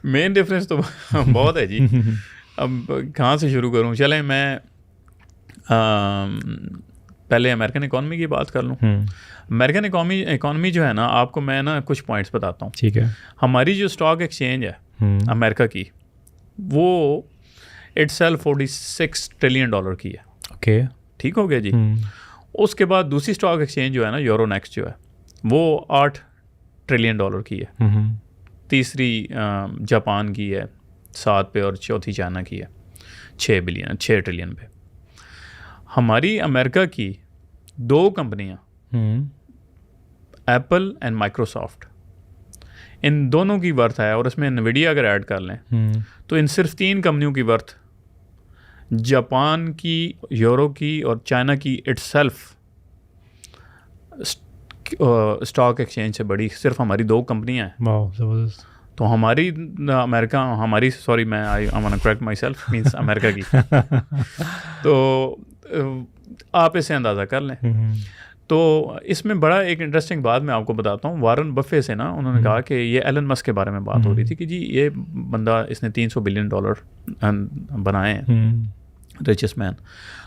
Main difference تو بہت ہے جی. اب کہاں سے شروع کروں؟ چلیں میں پہلے امریکن اکانومی کی بات کر لوں. امریکن اکانومی جو ہے نا, آپ کو میں نا کچھ پوائنٹس بتاتا ہوں. ٹھیک ہے. ہماری جو اسٹاک ایکسچینج ہے امریکہ کی, وہ اٹ سیلف $46 ٹریلین کی ہے. اوکے, ٹھیک ہو گیا جی. اس کے بعد دوسری اسٹاک ایکسچینج جو ہے نا یورو نیکسٹ جو ہے وہ $8 ٹریلین کی ہے. تیسری جاپان کی ہے 7 پہ, اور چوتھی چائنا کی ہے 6 ٹریلین پہ. ہماری امریکہ کی 2 کمپنیاں ایپل اینڈ مائکروسافٹ, ان دونوں کی ورتھ ہے, اور اس میں انویڈیا اگر ایڈ کر لیں تو ان صرف 3 کمپنیوں کی ورتھ جاپان کی, یورو کی اور چائنا کی اٹ سیلف اسٹاک ایکسچینج سے بڑی صرف ہماری 2 کمپنیاں ہیں. زبردست. تو ہماری میں I wanna correct myself means امریکہ کی. تو آپ اسے اندازہ کر لیں. تو اس میں بڑا ایک انٹرسٹنگ بات میں آپ کو بتاتا ہوں. وارن بفے سے نا انہوں نے کہا کہ یہ ایلن مسک کے بارے میں بات ہو رہی تھی کہ جی یہ بندہ اس نے $300 بلین بنائے ہیں, ریچسٹ مین.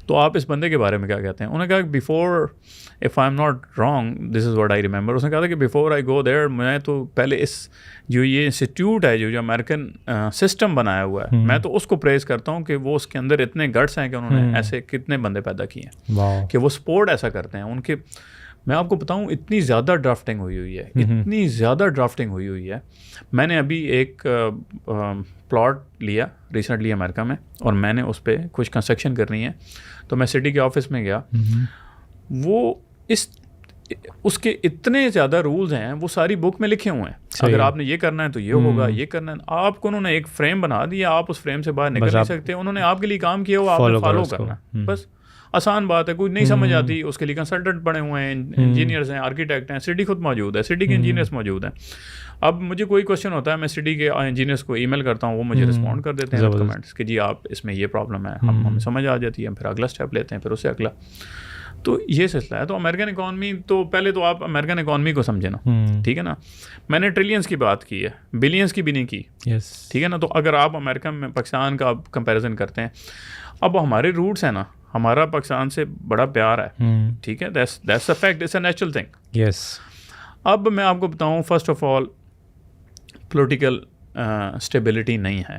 تو آپ اس بندے کے بارے میں کیا کہتے ہیں؟ انہوں نے کہا کہ before, if I am not wrong, this is what I remember, اس نے کہا تھا کہ بیفور آئی گو دیئر, میں تو پہلے اس جو یہ انسٹیٹیوٹ ہے جو امریکن سسٹم بنایا ہوا ہے, میں تو اس کو پریز کرتا ہوں کہ وہ اس کے اندر اتنے گٹس ہیں کہ انہوں نے ایسے کتنے بندے پیدا کیے ہیں کہ وہ سپورٹ ایسا کرتے ہیں. ان کے میں آپ کو بتاؤں اتنی زیادہ ڈرافٹنگ ہوئی ہے, اتنی زیادہ ڈرافٹنگ ہوئی ہے. میں نے ابھی ایک پلاٹ لیا ریسنٹلی امریکہ میں, اور میں نے اس پہ کچھ کنسٹرکشن کرنی ہے. تو میں سٹی کے آفس میں گیا, وہ اس کے اتنے زیادہ رولز ہیں, وہ ساری بک میں لکھے ہوئے ہیں. اگر آپ نے یہ کرنا ہے تو یہ ہوگا, یہ کرنا ہے. آپ کو انہوں نے ایک فریم بنا دیا, آپ اس فریم سے باہر نکل نہیں سکتے. انہوں نے آپ کے لیے کام کیا, وہ آپ نے فالو کرنا. بس آسان بات ہے. کوئی نہیں سمجھ آتی, اس کے لیے کنسلٹنٹ بڑے ہوئے ہیں, انجینئرز ہیں, آرکیٹیکٹ ہیں, سٹی خود موجود ہے, سٹی کے انجینئرس موجود ہیں. اب مجھے کوئی کوشچن ہوتا ہے, میں سٹی کے انجینئرس کو ای میل کرتا ہوں, وہ مجھے رسپونڈ کر دیتے ہیں کمنٹس کہ جی آپ اس میں یہ پرابلم ہے, ہمیں سمجھ آ جاتی ہے, ہم پھر اگلا اسٹیپ لیتے ہیں, پھر اس سے اگلا. تو یہ سلسلہ ہے. تو امریکن اکانومی, تو پہلے تو آپ امریکن اکانومی کو سمجھے نا, ٹھیک ہے نا. میں نے ٹریلینس کی بات کی ہے, بلینس کی بھی نہیں کی, ٹھیک ہے نا. تو اگر آپ امریکہ میں پاکستان کا آپ کمپیریزن کرتے ہیں, اب ہمارے روٹس ہیں نا, ہمارا پاکستان سے بڑا پیار ہے, ٹھیک ہے, that's a fact, it's a natural thing. Yes. اب میں آپ کو بتاؤں, first of all political stability نہیں ہے.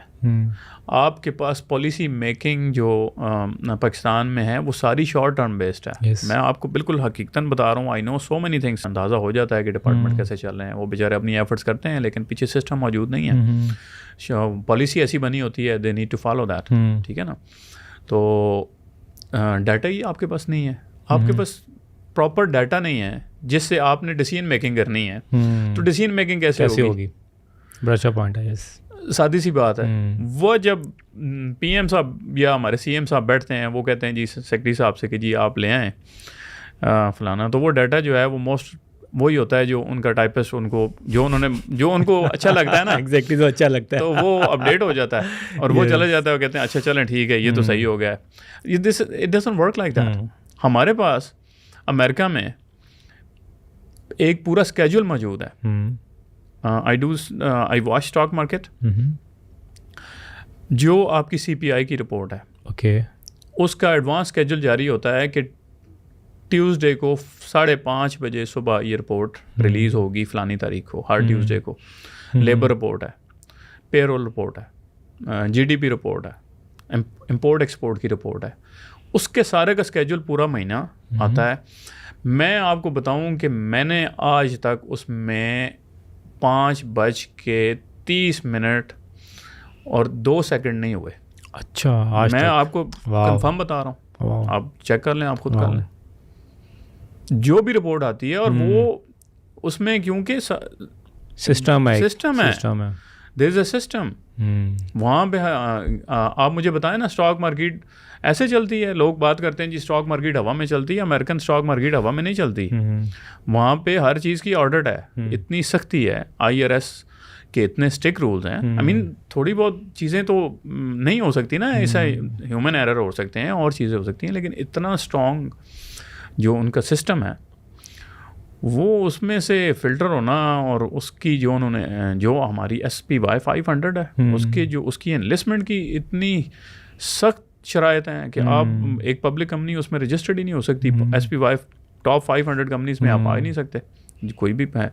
آپ کے پاس پالیسی میکنگ جو پاکستان میں ہے وہ ساری شارٹ ٹرم بیسڈ ہے. میں آپ کو بالکل حقیقتاً بتا رہا ہوں, آئی نو سو مینی تھنگس. اندازہ ہو جاتا ہے کہ ڈپارٹمنٹ کیسے چل رہے ہیں. وہ بیچارے اپنی ایفرٹس کرتے ہیں, لیکن پیچھے سسٹم موجود نہیں ہے. پالیسی ایسی بنی ہوتی ہے, they need to follow that, ٹھیک ہے نا. تو ڈیٹا ہی آپ کے پاس نہیں ہے. آپ کے پاس پراپر ڈیٹا نہیں ہے جس سے آپ نے ڈیسیژن میکنگ کرنی ہے. تو ڈیسیژن میکنگ کیسے ہوگی؟ بڑا اچھا پوائنٹ ہے. سادی سی بات ہے. وہ جب پی ایم صاحب یا ہمارے سی ایم صاحب بیٹھتے ہیں, وہ کہتے ہیں جی سیکرٹری صاحب سے کہ جی آپ لے آئیں فلانا, تو وہ ڈیٹا جو ہے وہ وہی ہوتا ہے جو ان کا ٹائپسٹ ان کو جو ان کو اچھا لگتا ہے نا ایگزیکٹلی جو اچھا لگتا ہے تو وہ اپڈیٹ ہو جاتا ہے اور وہ چلا جاتا ہے. وہ کہتے ہیں اچھا چلیں ٹھیک ہے یہ تو صحیح ہو گیا ہے. It doesn't work like that. ہمارے پاس امریکہ میں ایک پورا اسکیجول موجود ہے. I watch stock market. جو آپ کی CPI کی رپورٹ ہے اوکے اس کا ایڈوانس اسکیجول جاری ہوتا ہے کہ ٹیوزڈے کو 5:30 بجے صبح یہ رپورٹ ریلیز ہوگی فلانی تاریخ کو. ہر ٹیوزڈے کو لیبر رپورٹ ہے, پے رول رپورٹ ہے, GDP رپورٹ ہے, امپورٹ ایکسپورٹ کی رپورٹ ہے. اس کے سارے کا اسکیجول پورا مہینہ آتا ہے. میں آپ کو بتاؤں کہ میں نے آج تک اس میں 5:30 اور 2 سیکنڈ نہیں ہوئے. اچھا میں آپ کو کنفرم بتا رہا ہوں, آپ چیک کر لیں, آپ خود کر لیں. جو بھی رپورٹ آتی ہے اور وہ اس میں کیونکہ سسٹم ہے دیر از اے سسٹم وہاں پہ. آپ مجھے بتائیں نا اسٹاک مارکیٹ ایسے چلتی ہے. لوگ بات کرتے ہیں جی اسٹاک مارکیٹ ہوا میں چلتی ہے. امریکن اسٹاک مارکیٹ ہوا میں نہیں چلتی. وہاں پہ ہر چیز کی آڈٹ ہے, اتنی سختی ہے, IRS کے اتنے اسٹرکٹ رولز ہیں. آئی مین تھوڑی بہت چیزیں تو نہیں ہو سکتی نا, ایسا ہیومن ایرر ہو سکتے ہیں اور چیزیں ہو سکتی ہیں, لیکن اتنا اسٹرانگ جو ان کا سسٹم ہے وہ اس میں سے فلٹر ہونا اور اس کی جو انہوں نے جو ہماری SPY 500 ہے اس کی انلسٹمنٹ کی اتنی سخت شرائط ہیں کہ آپ ایک پبلک کمپنی اس میں رجسٹرڈ ہی نہیں ہو سکتی. SPY ٹاپ 500 کمپنیز میں آپ آ ہی نہیں سکتے کوئی بھی ہے.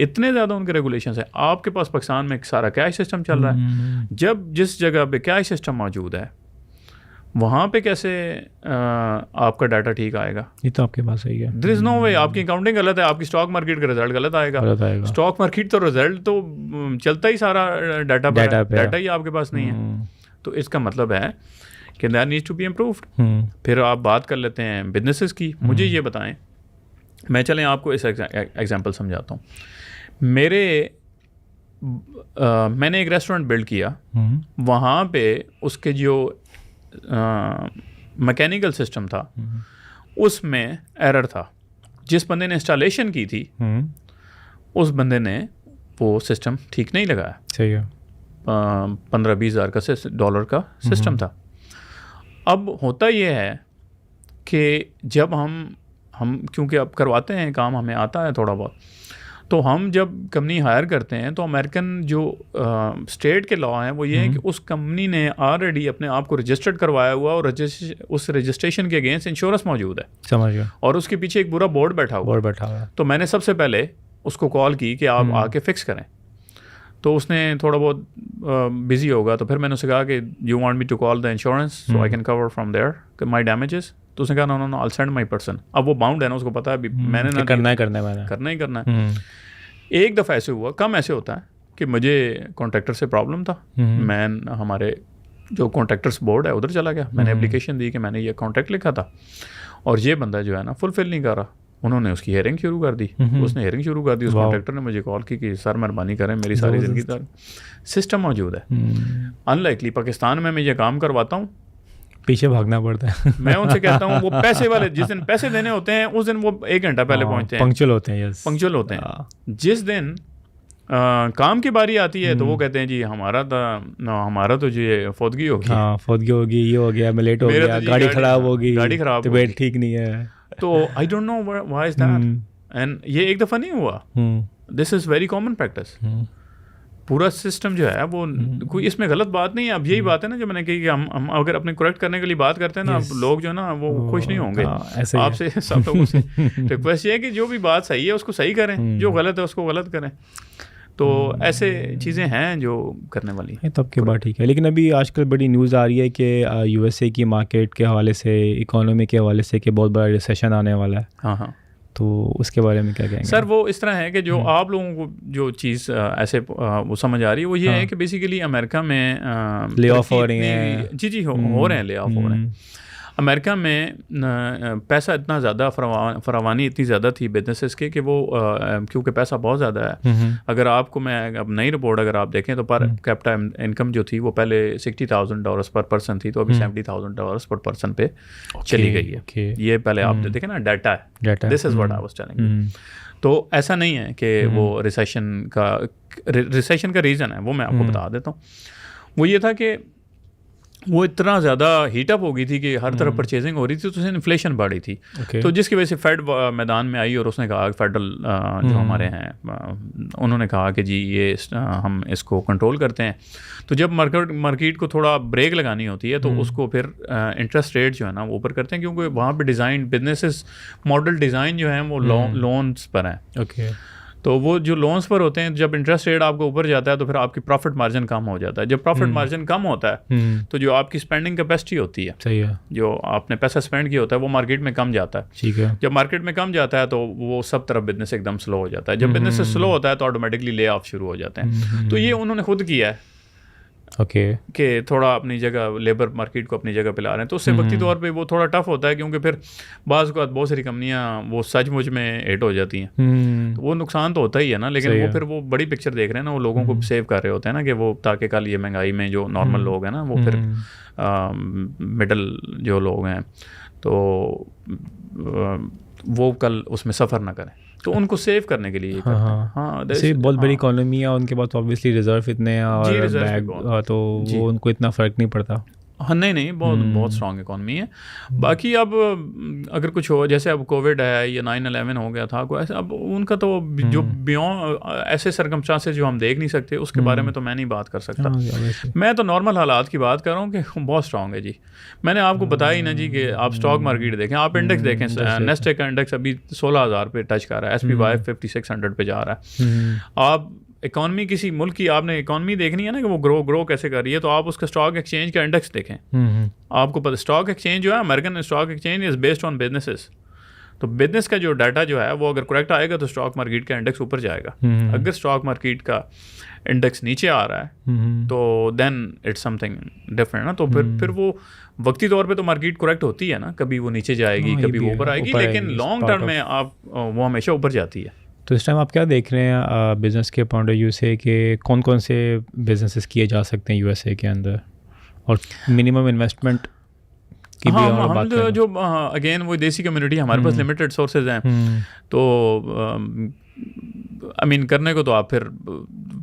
اتنے زیادہ ان کے ریگولیشنس ہیں. آپ کے پاس پاکستان میں سارا کیش سسٹم چل رہا ہے. جب جس جگہ پہ کیش سسٹم موجود ہے وہاں پہ کیسے آپ کا ڈاٹا ٹھیک آئے گا؟ یہ تو آپ کے پاس صحیح ہے. دیر از نو وے. آپ کی اکاؤنٹنگ غلط ہے, آپ کی اسٹاک مارکیٹ کا رزلٹ غلط آئے گا. اسٹاک مارکیٹ تو رزلٹ تو چلتا ہی سارا ڈاٹا ہی آپ کے پاس نہیں ہے. تو اس کا مطلب ہے کہ that needs to be improved. پھر آپ بات کر لیتے ہیں بزنسز کی. مجھے یہ بتائیں, میں چلیں آپ کو اس ایگزامپل سمجھاتا ہوں. میں نے ایک ریسٹورینٹ بلڈ کیا, وہاں پہ اس کے جو میکینیکل سسٹم تھا اس میں ایرر تھا. جس بندے نے انسٹالیشن کی تھی اس بندے نے وہ سسٹم ٹھیک نہیں لگایا. صحیح ہے. 15-20 ہزار کا $15,000 کا سسٹم تھا. اب ہوتا یہ ہے کہ جب ہم کیونکہ اب کرواتے ہیں کام, ہمیں آتا ہے تھوڑا بہت, تو ہم جب کمپنی ہائر کرتے ہیں تو امریکن جو اسٹیٹ کے لا ہیں وہ یہ ہے کہ اس کمپنی نے آلریڈی اپنے آپ کو رجسٹرڈ کروایا ہوا اور اس رجسٹریشن کے اگینسٹ انشورنس موجود ہے. سمجھ گیا. اور اس کے پیچھے ایک پورا بورڈ بیٹھا ہوا. تو میں نے سب سے پہلے اس کو کال کی کہ آپ آ کے فکس کریں. تو اس نے تھوڑا بہت بزی ہوگا, تو پھر میں نے اسے کہا کہ you want me to call the insurance so I can cover from their my damages. تو اس نے کہا نو آل سینڈ مائی پرسن. اب وہ باؤنڈ ہے نا, اس کو پتا ہے میں نے کرنا ہے. ایک دفعہ ایسے ہوا, کم ایسے ہوتا ہے کہ مجھے کانٹریکٹر سے پرابلم تھا. میں ہمارے جو کانٹریکٹرس بورڈ ہے ادھر چلا گیا. میں نے اپلیکیشن دی کہ میں نے یہ کانٹریکٹ لکھا تھا اور یہ بندہ جو ہے نا فلفل نہیں کر رہا. انہوں نے اس کی ہیئرنگ شروع کر دی. اس نے ہیئرنگ شروع کر دی. اس کانٹریکٹر نے مجھے کال کی کہ سر مہربانی کریں, میری ساری زندگی کا سسٹم موجود ہے. ان لائکلی پاکستان میں یہ کام کرواتا ہوں, پیچھے بھاگنا پڑتا ہے. میں ان سے کہتا ہوں وہ پیسے والے جس دن پیسے دینے ہوتے ہیں اس دن وہ 1 گھنٹہ پہلے پہنچتے ہیں, پنکچوئل ہوتے ہیں. جس دن کام کی باری آتی ہے تو وہ کہتے ہیں جی ہمارا تو یہ فوتگی ہوگی, یہ ہو گیا, میں لیٹ ہو گیا, گاڑی خراب ہوگی, طبیعت ٹھیک نہیں ہے. تو I don't know why is that. And یہ ایک دفعہ نہیں ہوا, this is very common practice. پورا سسٹم جو ہے وہ کوئی اس میں غلط بات نہیں ہے. اب یہی بات ہے نا جو میں نے کہی کہ ہم اگر اپنے کریکٹ کرنے کے لیے بات کرتے ہیں نا, اب لوگ جو ہے نا وہ خوش نہیں ہوں گے. آپ سے سب لوگوں سے ریکویسٹ یہ ہے کہ جو بھی بات صحیح ہے اس کو صحیح کریں, جو غلط ہے اس کو غلط کریں. تو ایسے چیزیں ہیں جو کرنے والی ہیں. تب کی بات ٹھیک ہے. لیکن ابھی آج کل بڑی نیوز آ رہی ہے کہ USA کی مارکیٹ کے حوالے سے, اکانومی کے حوالے سے کہ بہت بڑا ریسیشن آنے والا ہے. ہاں. تو اس کے بارے میں کیا کہیں گے سر؟ وہ اس طرح ہے کہ جو آپ لوگوں کو جو چیز ایسے وہ سمجھ آ رہی ہے وہ یہ ہے کہ بیسیکلی امریکہ میں لے آف ہو رہی ہیں. جی ہو رہے ہیں, لے آف ہو رہے ہیں. امریکہ میں پیسہ اتنا زیادہ فراوانی اتنی زیادہ تھی بزنسز کے کہ وہ کیونکہ پیسہ بہت زیادہ ہے. اگر آپ کو میں اب نئی رپورٹ اگر آپ دیکھیں تو پر کیپٹا انکم جو تھی وہ پہلے $60,000 پر پرسن تھی, تو ابھی $70,000 پر پرسن پہ چلی گئی ہے. یہ پہلے آپ دیکھیں نا ڈیٹا ہے, this is what I was telling. تو ایسا نہیں ہے کہ وہ ریسیشن کا ریزن ہے, وہ میں آپ کو بتا دیتا ہوں. وہ یہ تھا کہ وہ اتنا زیادہ ہیٹ اپ ہو گئی تھی کہ ہر طرف پرچیزنگ ہو رہی تھی, تو اس سے انفلیشن بڑھی تھی. تو جس کی وجہ سے فیڈ میدان میں آئی اور اس نے کہا فیڈرل جو ہمارے ہیں انہوں نے کہا کہ جی یہ ہم اس کو کنٹرول کرتے ہیں. تو جب مارکیٹ کو تھوڑا بریک لگانی ہوتی ہے تو اس کو پھر انٹرسٹ ریٹ جو ہے نا وہ اوپر کرتے ہیں, کیونکہ وہاں پہ ڈیزائن بزنسز ماڈل ڈیزائن جو ہیں وہ لونس پر ہیں. تو وہ جو لونس پر ہوتے ہیں, جب انٹرسٹ ریٹ آپ کو اوپر جاتا ہے تو پھر آپ کی پروفٹ مارجن کم ہو جاتا ہے. جب پروفٹ مارجن کم ہوتا ہے تو جو آپ کی اسپینڈنگ کیپیسٹی ہوتی ہے, جو آپ نے پیسہ اسپینڈ کیا ہوتا ہے وہ مارکیٹ میں کم جاتا ہے. جب مارکیٹ میں کم جاتا ہے تو وہ سب طرف بزنس ایک دم سلو ہو جاتا ہے. جب بزنس سلو ہوتا ہے تو آٹومیٹکلی لے آف شروع ہو جاتے ہیں. تو یہ انہوں نے خود کیا ہے کہ تھوڑا اپنی جگہ لیبر مارکیٹ کو اپنی جگہ پہ لا رہے ہیں. تو اس سے وقتی طور پہ وہ تھوڑا ٹف ہوتا ہے, کیونکہ پھر بعض اوقات بہت ساری کمپنیاں وہ سچ مچ میں ہٹ ہو جاتی ہیں. تو وہ نقصان تو ہوتا ہی ہے نا, لیکن وہ پھر وہ بڑی پکچر دیکھ رہے ہیں نا, وہ لوگوں کو سیو کر رہے ہوتے ہیں نا, کہ وہ تاکہ کل یہ مہنگائی میں جو نارمل لوگ ہیں نا وہ پھر مڈل جو لوگ ہیں تو وہ کل اس میں سفر نہ کریں. تو ان کو سیو کرنے کے لیے بہت بڑی اکانومی ہے ان کے پاس, اوبویسلی ریزرو اتنے ہیں اور بیگ, تو وہ ان کو اتنا فرق نہیں پڑتا. ہاں نہیں بہت اسٹرانگ اکانومی ہے. باقی اب اگر کچھ ہو, جیسے اب کووڈ ہے یا 9/11 ہو گیا تھا کوئی ایسا, اب ان کا تو جو بیونڈ ایسے سرکمسٹانسز جو ہم دیکھ نہیں سکتے اس کے بارے میں تو میں نہیں بات کر سکتا. میں تو نارمل حالات کی بات کر رہا ہوں کہ بہت اسٹرانگ ہے جی. میں نے آپ کو بتایا ہی نا جی کہ آپ اسٹاک مارکیٹ دیکھیں, آپ انڈیکس دیکھیں, نیسڈیک کا انڈیکس ابھی 16,000 پہ ٹچ کر رہا ہے, SPY 5600 پہ جا رہا ہے. آپ اکانومی کسی ملک کی آپ نے اکانومی دیکھنی ہے نا کہ وہ گرو کیسے کر رہی ہے, تو آپ اس کا اسٹاک ایکسچینج کا انڈیکس دیکھیں. آپ کو پتہ اسٹاک ایکسچینج جو ہے American stock exchange is based on businesses. تو بزنس کا جو ڈاٹا جو ہے وہ اگر کریکٹ آئے گا تو اسٹاک مارکیٹ کا انڈیکس اوپر جائے گا. اگر اسٹاک مارکیٹ کا انڈیکس نیچے آ رہا ہے تو دین اٹس سم تھنگ ڈفرینٹ نا. تو پھر وہ وقتی طور پہ تو مارکیٹ کریکٹ ہوتی ہے نا, کبھی وہ نیچے جائے گی کبھی وہ اوپر آئے گی, لیکن لانگ ٹرم میں آپ وہ ہمیشہ اوپر جاتی ہے. تو اس ٹائم آپ کیا دیکھ رہے ہیں بزنس کے پوائنٹ آف ویو سے کہ کون کون سے بزنسز کیے جا سکتے ہیں USA کے اندر, اور منیمم انویسٹمنٹ کی بھی ہم جو اگین وہ دیسی کمیونٹی ہمارے پاس لمیٹڈ سورسز ہیں, تو کرنے کو تو آپ پھر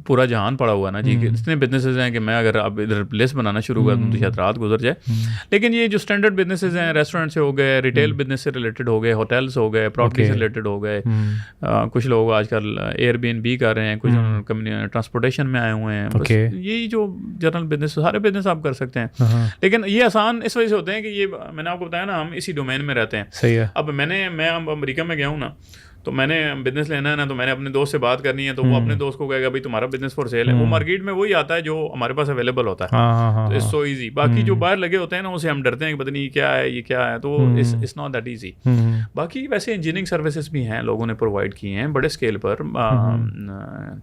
پورا جہان پڑا ہوا ہے نا جی, کہ اتنے بزنسز ہیں کہ میں اگر آپ ادھر لسٹ بنانا شروع کر دوں تو شاید رات گزر جائے. لیکن یہ جو اسٹینڈرڈ بزنسز ہیں, ریسٹورینٹ سے ہو گئے, ریٹیل بزنس سے ریلیٹڈ ہو گئے, ہوٹلس ہو گئے, پراپرٹی سے ریلیٹڈ ہو گئے, کچھ لوگ آج کل Airbnb کر رہے ہیں, کچھ ٹرانسپورٹیشن میں آئے ہوئے ہیں. یہی جو جنرل بزنس سارے بزنس آپ کر سکتے ہیں. لیکن یہ آسان اس وجہ سے ہوتے ہیں کہ یہ میں نے آپ کو بتایا نا, ہم اسی ڈومین میں رہتے ہیں. صحیح ہے. اب میں امریکہ میں گیا ہوں نا, تو میں نے بزنس لینا ہے نا, تو میں نے اپنے دوست سے بات کرنی ہے, تو وہ اپنے دوست کو کہے گا بھائی تمہارا بزنس فور سیل ہے. وہ مارکیٹ میں وہی آتا ہے جو ہمارے پاس اویلیبل ہوتا ہے, تو اٹس سو ایزی. باقی جو باہر لگے ہوتے ہیں نا اسے ہم ڈرتے ہیں کہ پتہ نہیں کیا ہے یہ کیا ہے, تو اٹس ناٹ دیٹ ایزی. باقی ویسے انجینئرنگ سروسز بھی ہیں, لوگوں نے پرووائڈ کی ہیں بڑے اسکیل پر.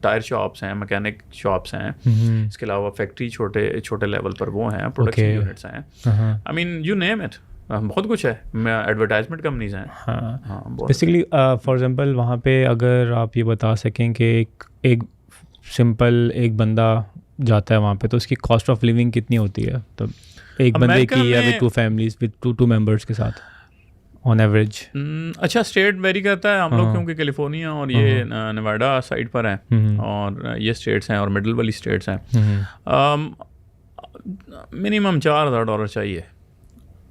ٹائر شاپس ہیں, میکینک شاپس ہیں, اس کے علاوہ فیکٹری چھوٹے لیول پر وہ ہیں, پروڈکشن یونٹس ہیں. آئی مین یو نیم اٹ, بہت کچھ ہے. ایڈورٹائزمنٹ کمپنیز ہیں. ہاں بیسیکلی فار ایگزامپل وہاں پہ اگر آپ یہ بتا سکیں کہ ایک سمپل ایک بندہ جاتا ہے وہاں پہ تو اس کی کاسٹ آف لیونگ کتنی ہوتی ہے, تو ایک بندے کی یا ود 2 فیملیز ود 2 ممبرس کے ساتھ آن ایوریج؟ اچھا اسٹیٹ ویری کرتا ہے. ہم لوگ کیونکہ کیلیفورنیا اور یہ نیواڈا سائڈ پر ہیں, اور یہ اسٹیٹس ہیں اور مڈل والی اسٹیٹس ہیں, منیمم $4,000 چاہیے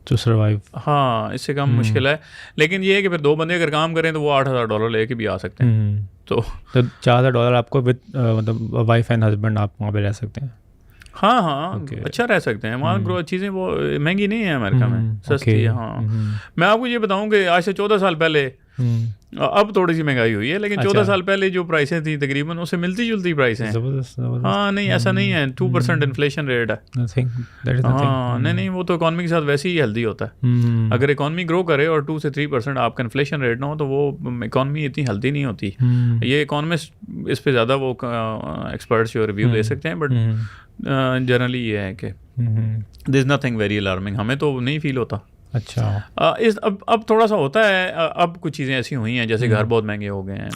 ٹو سروائیو. ہاں اس سے کم مشکل ہے. لیکن یہ ہے کہ پھر 2 بندے اگر کام کریں تو وہ $8,000 لے کے بھی آ سکتے ہیں. تو $4,000 آپ کو مطلب وائف اینڈ ہسبینڈ آپ وہاں پہ رہ سکتے ہیں. ہاں اچھا رہ سکتے ہیں وہاں. چیزیں وہ مہنگی نہیں ہیں امریکہ میں, سستی ہے. ہاں میں آپ کو یہ بتاؤں کہ آج سے 14 سال پہلے, اب تھوڑی سی مہنگائی ہوئی ہے, لیکن 14 سال پہلے جو پرائسیں تھیں تقریباً اس سے ملتی جلتی پرائسیں. ہاں نہیں ایسا نہیں ہے, 2% انفلیشن ریٹ ہے. ہاں نہیں وہ تو اکانومی کے ساتھ ویسے ہی ہیلدی ہوتا ہے. اگر اکانومی گرو کرے اور 2 سے 3% آپ کا انفلیشن ریٹ نہ ہو تو وہ اکانومی اتنی ہیلدی نہیں ہوتی. یہ اکانومسٹ اس پہ زیادہ وہ ایکسپرٹس جو ریویو دے سکتے ہیں, بٹ جنرلی یہ ہے کہ دیر از نتھنگ ویری الارمنگ. ہمیں تو نہیں فیل ہوتا. اچھا اب تھوڑا سا ہوتا ہے, اب کچھ چیزیں ایسی ہوئی ہیں جیسے گھر بہت مہنگے ہو گئے ہیں,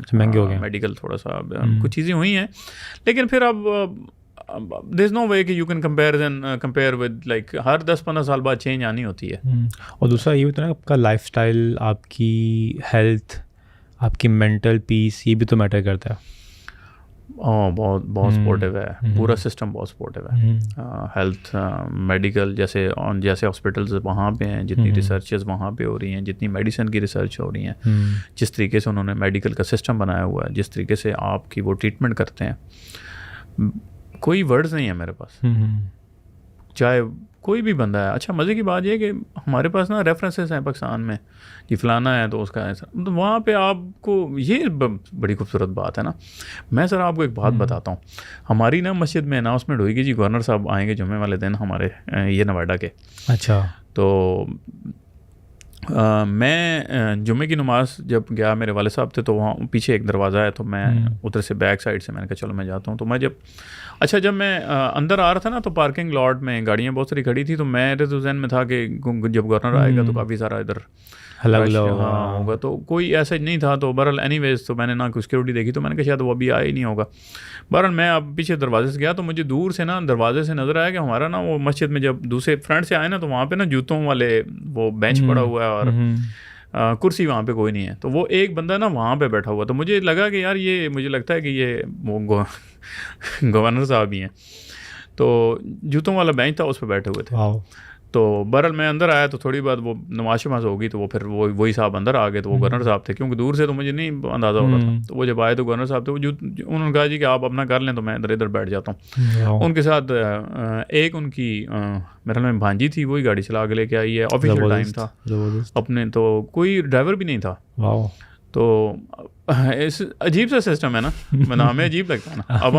میڈیکل تھوڑا سا کچھ چیزیں ہوئی ہیں, لیکن پھر اب دیر از نو وے کہ you can compare with like ہر 10-15 سال بعد چینج آنی ہوتی ہے. اور دوسرا یہ ہوتا ہے نا آپ کا لائف اسٹائل, آپ کی ہیلتھ, آپ کی مینٹل پیس, یہ بھی تو میٹر کرتا ہے. بہت سپورٹیو ہے, پورا سسٹم بہت سپورٹیو ہے. ہیلتھ, میڈیکل, جیسے ہاسپٹلز وہاں پہ ہیں, جتنی ریسرچز وہاں پہ ہو رہی ہیں, جتنی میڈیسن کی ریسرچ ہو رہی ہیں, جس طریقے سے انہوں نے میڈیکل کا سسٹم بنایا ہوا ہے, جس طریقے سے آپ کی وہ ٹریٹمنٹ کرتے ہیں, کوئی ورڈز نہیں ہے میرے پاس. چاہے کوئی بھی بندہ ہے. اچھا مزے کی بات یہ ہے کہ ہمارے پاس نا ریفرنسز ہیں پاکستان میں کہ فلانا ہے تو اس کا ایسا, تو وہاں پہ آپ کو یہ بڑی خوبصورت بات ہے نا. میں سر آپ کو ایک بات بتاتا ہوں, ہماری نا مسجد میں اناؤنسمنٹ ہوئی کہ جی گورنر صاحب آئیں گے جمعے والے دن ہمارے یہ نوئیڈا کے. اچھا. تو میں جمعے کی نماز جب گیا, میرے والد صاحب تھے, تو وہاں پیچھے ایک دروازہ ہے, تو میں ادھر سے بیک سائڈ سے میں نے کہا چلو میں جاتا ہوں. تو میں جب میں اندر آ رہا تھا نا, تو پارکنگ لاٹ میں گاڑیاں بہت ساری کھڑی تھی, تو میرے تو ذہن میں تھا کہ جب گورنر آئے گا تو کافی سارا ادھر ہوگا, تو کوئی ایسا نہیں تھا. تو بہرحال اینی ویز تو میں نے نہ کوئی سیکورٹی دیکھی, تو میں نے کہا شاید وہ ابھی آیا ہی نہیں ہوگا. بہرحال میں اب پیچھے دروازے سے گیا, تو مجھے دور سے نا دروازے سے نظر آیا کہ ہمارا نا وہ مسجد میں جب دوسرے فرنٹ سے آئے نا, تو وہاں پہ نا جوتوں والے وہ بینچ پڑا ہوا ہے اور کرسی وہاں پہ کوئی نہیں ہے. تو وہ ایک بندہ نا وہاں پہ بیٹھا ہوا, تو مجھے لگا کہ یار یہ مجھے لگتا ہے کہ یہ وہ گورنر صاحب ہی ہیں. تو جوتوں والا بینچ تھا, اس پہ بیٹھے ہوئے تھے. تو بہرحال میں اندر آیا, تو تھوڑی بات وہ نماز ہوگی, تو وہ پھر وہی صاحب اندر آ گئے. تو وہ گورنر صاحب تھے, کیونکہ دور سے تو مجھے نہیں اندازہ ہو رہا تھا. تو وہ جب آئے تو گورنر صاحب تھے, انہوں نے کہا جی کہ آپ اپنا کر لیں, تو میں ادھر بیٹھ جاتا ہوں. ان کے ساتھ ایک ان کی میرے خیال میں بھانجی تھی, وہی گاڑی چلا کے لے کے آئی ہے. آفیشیل ٹائم تھا اپنے, تو کوئی ڈرائیور بھی نہیں تھا. تو عجیب سا سسٹم ہے نا, ہمیں عجیب لگتا ہے نا. اب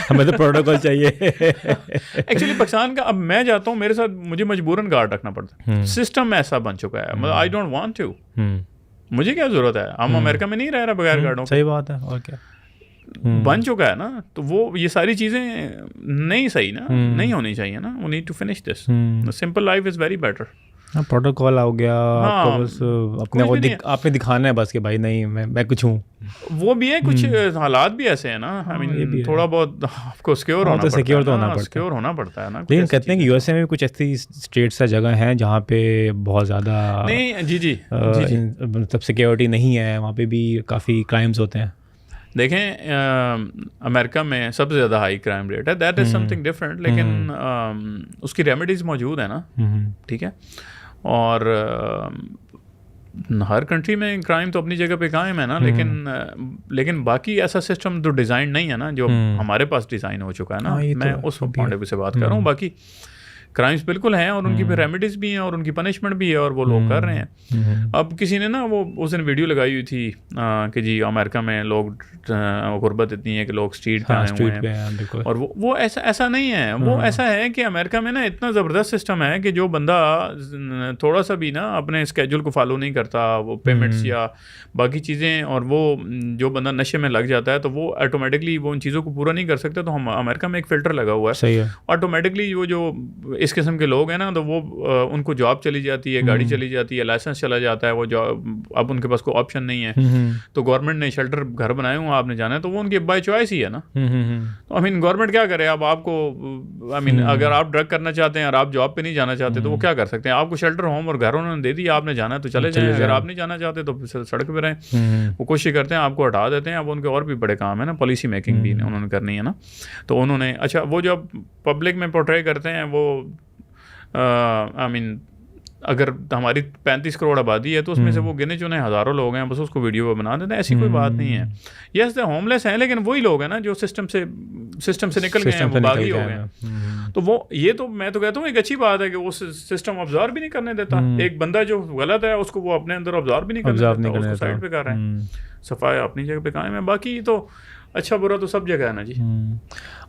ہمیں تو پروٹوکول چاہیے ایکچولی پاکستان کا. اب میں جاتا ہوں, میرے ساتھ مجھے مجبوراً گارڈ رکھنا پڑتا ہے. سسٹم ایسا بن چکا ہے, مطلب آئی ڈونٹ وانٹ ٹو, مجھے کیا ضرورت ہے. ہم امریکہ میں نہیں رہ رہا بغیر گارڈوں. صحیح بات ہے, اور کیا بن چکا ہے نا. تو وہ یہ ساری چیزیں نہیں صحیح نا, نہیں ہونی چاہیے نا. We need to finish this. Simple life is very better. Protocol ہو گیا, آپ کو بس آپ نے دکھانا ہے بس کہ بھائی نہیں میں کچھ ہوں. وہ بھی ہے, کچھ حالات بھی ایسے ہیں نا. تھوڑا بہت آپ کو سیکیور ہونا پڑتا ہے نا. لیکن کہتے ہیں کہ یو ایس اے میں بھی کچھ ایسی اسٹیٹس یا جگہ ہیں جہاں پہ بہت زیادہ جی مطلب سیکیورٹی نہیں ہے, وہاں پہ بھی کافی کرائمز ہوتے ہیں. دیکھیں امریکہ میں سب سے زیادہ ہائی کرائم ریٹ ہے, that is some thing different. لیکن اس کی ریمیڈیز موجود ہیں نا, ٹھیک ہے. اور ہر کنٹری میں کرائم تو اپنی جگہ پہ قائم ہے نا, لیکن باقی ایسا سسٹم تو ڈیزائن نہیں ہے نا جو ہمارے پاس ڈیزائن ہو چکا ہے نا. میں اس پوائنٹ آف ویو سے بات کر رہا ہوں. باقی کرائمس بالکل ہیں, اور ان کی بھی ریمیڈیز بھی ہیں, اور ان کی پنشمنٹ بھی ہے, اور وہ لوگ کر رہے ہیں. اب کسی نے نا وہ اس دن ویڈیو لگائی ہوئی تھی کہ جی امریکہ میں لوگ غربت اتنی ہے کہ لوگ اسٹریٹ پہ آئے ہوئے ہیں. اور وہ ایسا نہیں ہے. وہ ایسا ہے کہ امریکہ میں نا اتنا زبردست سسٹم ہے کہ جو بندہ تھوڑا سا بھی نا اپنے اسکیجول کو فالو نہیں کرتا, وہ پیمنٹس یا باقی چیزیں, اور وہ جو بندہ نشے میں لگ جاتا ہے, تو وہ آٹومیٹکلی وہ ان چیزوں کو پورا نہیں کر سکتا. تو ہم امریکہ میں ایک فلٹر لگا ہوا ہے, آٹومیٹکلی وہ جو اس قسم کے لوگ ہیں نا, تو وہ ان کو جاب چلی جاتی ہے, گاڑی چلی جاتی ہے, لائسنس چلا جاتا ہے. وہ جاب اب ان کے پاس کوئی آپشن نہیں ہے. تو گورنمنٹ نے شیلٹر گھر بنائے ہوں, آپ نے جانا ہے, تو وہ ان کی بائی چوائس ہی ہے نا. تو آئی مین گورنمنٹ کیا کرے. اب آپ کو آئی مین اگر آپ ڈرگ کرنا چاہتے ہیں اور آپ جاب پہ نہیں جانا چاہتے, تو وہ کیا کر سکتے ہیں. آپ کو شیلٹر ہوم اور گھر انہوں نے دے دیا, آپ نے جانا ہے تو چلے جائیں. اگر آپ نہیں جانا چاہتے تو سڑک پہ رہیں. وہ کوشش کرتے ہیں آپ کو ہٹا دیتے ہیں. اب ان کے اور بھی بڑے کام ہیں نا, پالیسی میکنگ بھی انہوں نے کرنی ہے نا. تو انہوں نے اچھا وہ جو پبلک میں پورٹرے کرتے ہیں, وہ آئی مین اگر ہماری 35 کروڑ آبادی ہے, تو اس میں سے وہ گنے چنے ہزاروں لوگ ہیں, بس اس کو ویڈیو بنا دیتے ہیں. ایسی کوئی بات نہیں ہے. یس دے ہوم لیس ہیں, لیکن وہی لوگ ہیں نا جو سسٹم سے نکل گئے ہیں, وہ باغی ہو گئے ہیں. تو وہ یہ تو میں تو کہتا ہوں ایک اچھی بات ہے کہ وہ سسٹم آبزرو بھی نہیں کرنے دیتا. ایک بندہ جو غلط ہے اس کو وہ اپنے اندر آبزرو بھی نہیں کرنے دیتا, اس کو سائڈ پہ کر رہے ہیں. صفائی اپنی جگہ پہ قائم ہے. باقی تو اچھا برا تو سب جگہ ہے نا جی.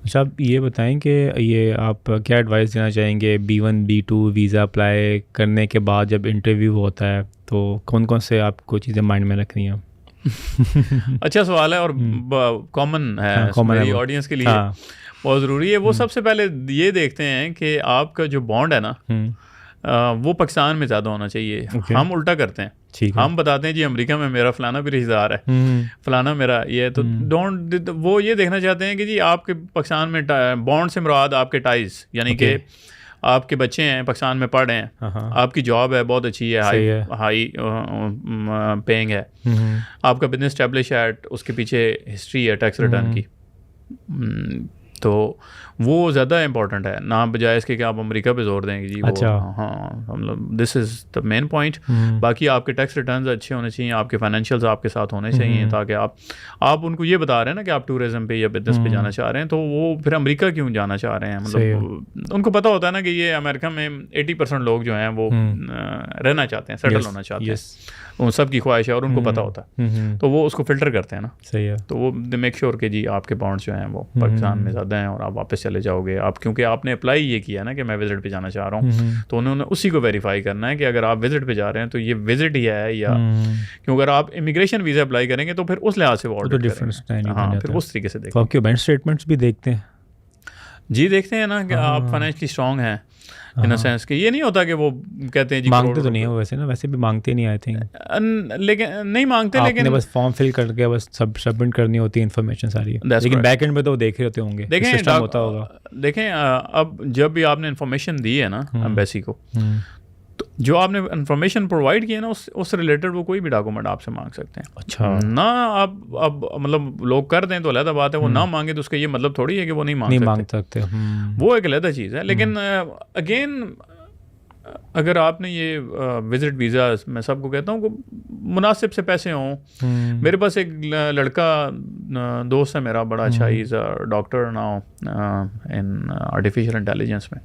اچھا آپ یہ بتائیں کہ یہ آپ کیا ایڈوائس دینا چاہیں گے B1 B2 ویزا اپلائی کرنے کے بعد جب انٹرویو ہوتا ہے, تو کون کون سے آپ کو چیزیں مائنڈ میں رکھنی ہیں؟ اچھا سوال ہے, اور کامن ہے میری آڈینس کے لیے, بہت ضروری ہے. وہ سب سے پہلے یہ دیکھتے ہیں کہ آپ کا جو بانڈ ہے نا, وہ پاکستان میں زیادہ ہونا چاہیے. ہم الٹا کرتے ہیں, ہم بتاتے ہیں جی امریکہ میں میرا فلانا بھی رشتہ دار ہے, فلانا میرا یہ, تو ڈونٹ, وہ یہ دیکھنا چاہتے ہیں کہ جی آپ کے پاکستان میں بانڈ سے مراد آپ کے ٹائز, یعنی کہ آپ کے بچے ہیں پاکستان میں پڑھ رہے ہیں, آپ کی جاب ہے بہت اچھی ہے, ہائی پیئنگ ہے, آپ کا بزنس اسٹیبلش ہے, اس کے پیچھے ہسٹری ہے ٹیکس ریٹرن کی, تو وہ زیادہ امپورٹنٹ ہے نہ بجائے اس کے کہ آپ امریکہ پہ زور دیں گے جی. ہاں مطلب دس از دا مین پوائنٹ. باقی آپ کے ٹیکس ریٹرنز اچھے ہونے چاہیے, آپ کے فائنینشیلز آپ کے ساتھ ہونے چاہیے, تاکہ آپ ان کو یہ بتا رہے ہیں نا کہ آپ ٹورزم پہ یا بزنس پہ جانا چاہ رہے ہیں, تو وہ پھر امریکہ کیوں جانا چاہ رہے ہیں. مطلب ان کو پتہ ہوتا ہے نا کہ یہ امریکہ میں 80% لوگ جو ہیں وہ رہنا چاہتے ہیں, سیٹل ہونا چاہتے ہیں, ان سب کی خواہش ہے اور ان کو پتہ ہوتا ہے, تو وہ اس کو فلٹر کرتے ہیں نا. صحیح ہے. تو وہ میک شیور کہ جی آپ کے بانڈس جو ہیں وہ پاکستان میں زیادہ ہیں اور آپ واپس چلے جاؤ گے. آپ کیونکہ آپ نے اپلائی یہ کیا نا کہ میں وزٹ پہ جانا چاہ رہا ہوں, تو انہوں نے اسی کو ویریفائی کرنا ہے کہ اگر آپ وزٹ پہ جا رہے ہیں تو یہ وزٹ ہی ہے, یا کیوں اگر آپ امیگریشن ویزا اپلائی کریں گے تو پھر اس لحاظ سے وہ آڈٹ کریں گے. ہاں پھر اس طریقے سے دیکھیں. آپ کے بینک اسٹیٹمنٹس بھی دیکھتے ہیں؟ جی دیکھتے ہیں نا کہ آپ فائنینشلی اسٹرانگ ہیں, ان سینس کہ یہ نہیں ہوتا کہ وہ کہتے ہیں جی مانگتے تو نہیں ہے ویسے نا, ویسے بھی مانگتے نہیں آئی تھنک, لیکن نہیں مانگتے, لیکن بس فارم فل کر کے بس سبمٹ کرنی ہوتی ہے انفارمیشن ساری, لیکن بیک اینڈ میں تو وہ دیکھ رہے ہوتے ہوں گے, سسٹم ہوتا ہوگا. دیکھیں اب جب بھی آپ نے انفارمیشن دی ہے نا ایمبیسی کو, تو جو آپ نے انفارمیشن پرووائڈ کی ہے نا اس سے ریلیٹڈ وہ کوئی بھی ڈاکومنٹ آپ سے مانگ سکتے ہیں. اچھا. نہ آپ اب مطلب لوگ کر دیں تو علیحدہ بات ہے, وہ نہ مانگے تو اس کا یہ مطلب تھوڑی ہے کہ وہ نہیں مانگ سکتے. وہ ایک علیحدہ چیز ہے. لیکن اگین اگر آپ نے یہ وزٹ ویزا, میں سب کو کہتا ہوں کہ مناسب سے پیسے ہوں. میرے پاس ایک لڑکا دوست ہے میرا بڑا اچھا, he is a doctor now in artificial intelligence میں.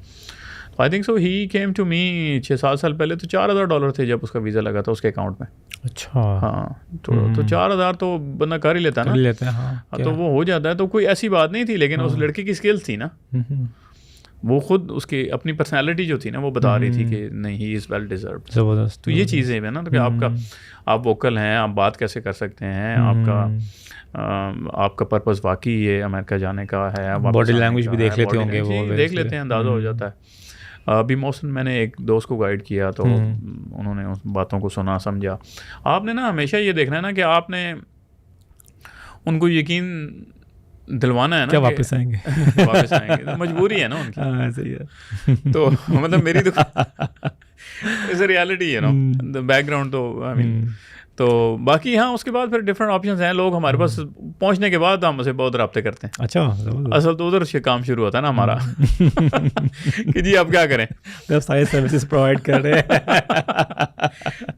I think so he came to me 6-7 سال پہلے, تو $4,000 تھے جب اس کا ویزا لگا تھا اس کے اکاؤنٹ میں. اچھا. ہاں تو 4,000 تو بندہ کر ہی لیتا ہے نا, تو وہ ہو جاتا ہے. تو کوئی ایسی بات نہیں تھی, لیکن اس لڑکی کی اسکلس تھی نا, وہ خود اس کی اپنی پرسنالٹی جو تھی نا وہ بتا رہی تھی کہ نہیں ہی از ویل ڈیزروڈ. زبردست. تو یہ چیزیں ہیں نا, تو کہ آپ ووکل ہیں, آپ بات کیسے کر سکتے ہیں, آپ کا پرپز واقعی یہ امریکہ جانے کا ہے, باڈی لینگویج بھی دیکھ لیتے ہوں گے, وہ دیکھ لیتے ہیں, اندازہ ہو جاتا ہے. ابھی موسم میں نے ایک دوست کو گائیڈ کیا, تو انہوں نے اس باتوں کو سنا سمجھا. آپ نے نا ہمیشہ یہ دیکھنا ہے نا کہ آپ نے ان کو یقین دلوانا ہے نا, کیا واپس آئیں گے, مجبوری ہے نا ان کی. صحیح ہے. تو مطلب میری تو از اے ریالٹی ہے نا, بیک گراؤنڈ تو آئی مین. تو باقی ہاں اس کے بعد پھر ڈفرینٹ آپشنز ہیں. لوگ ہمارے پاس پہنچنے کے بعد ہم اسے بہت رابطے کرتے ہیں. اچھا. اصل تو ادھر سے کام شروع ہوتا ہے نا ہمارا کہ جی آپ کیا کریں, ساری سروسز پرووائڈ کر رہے ہیں,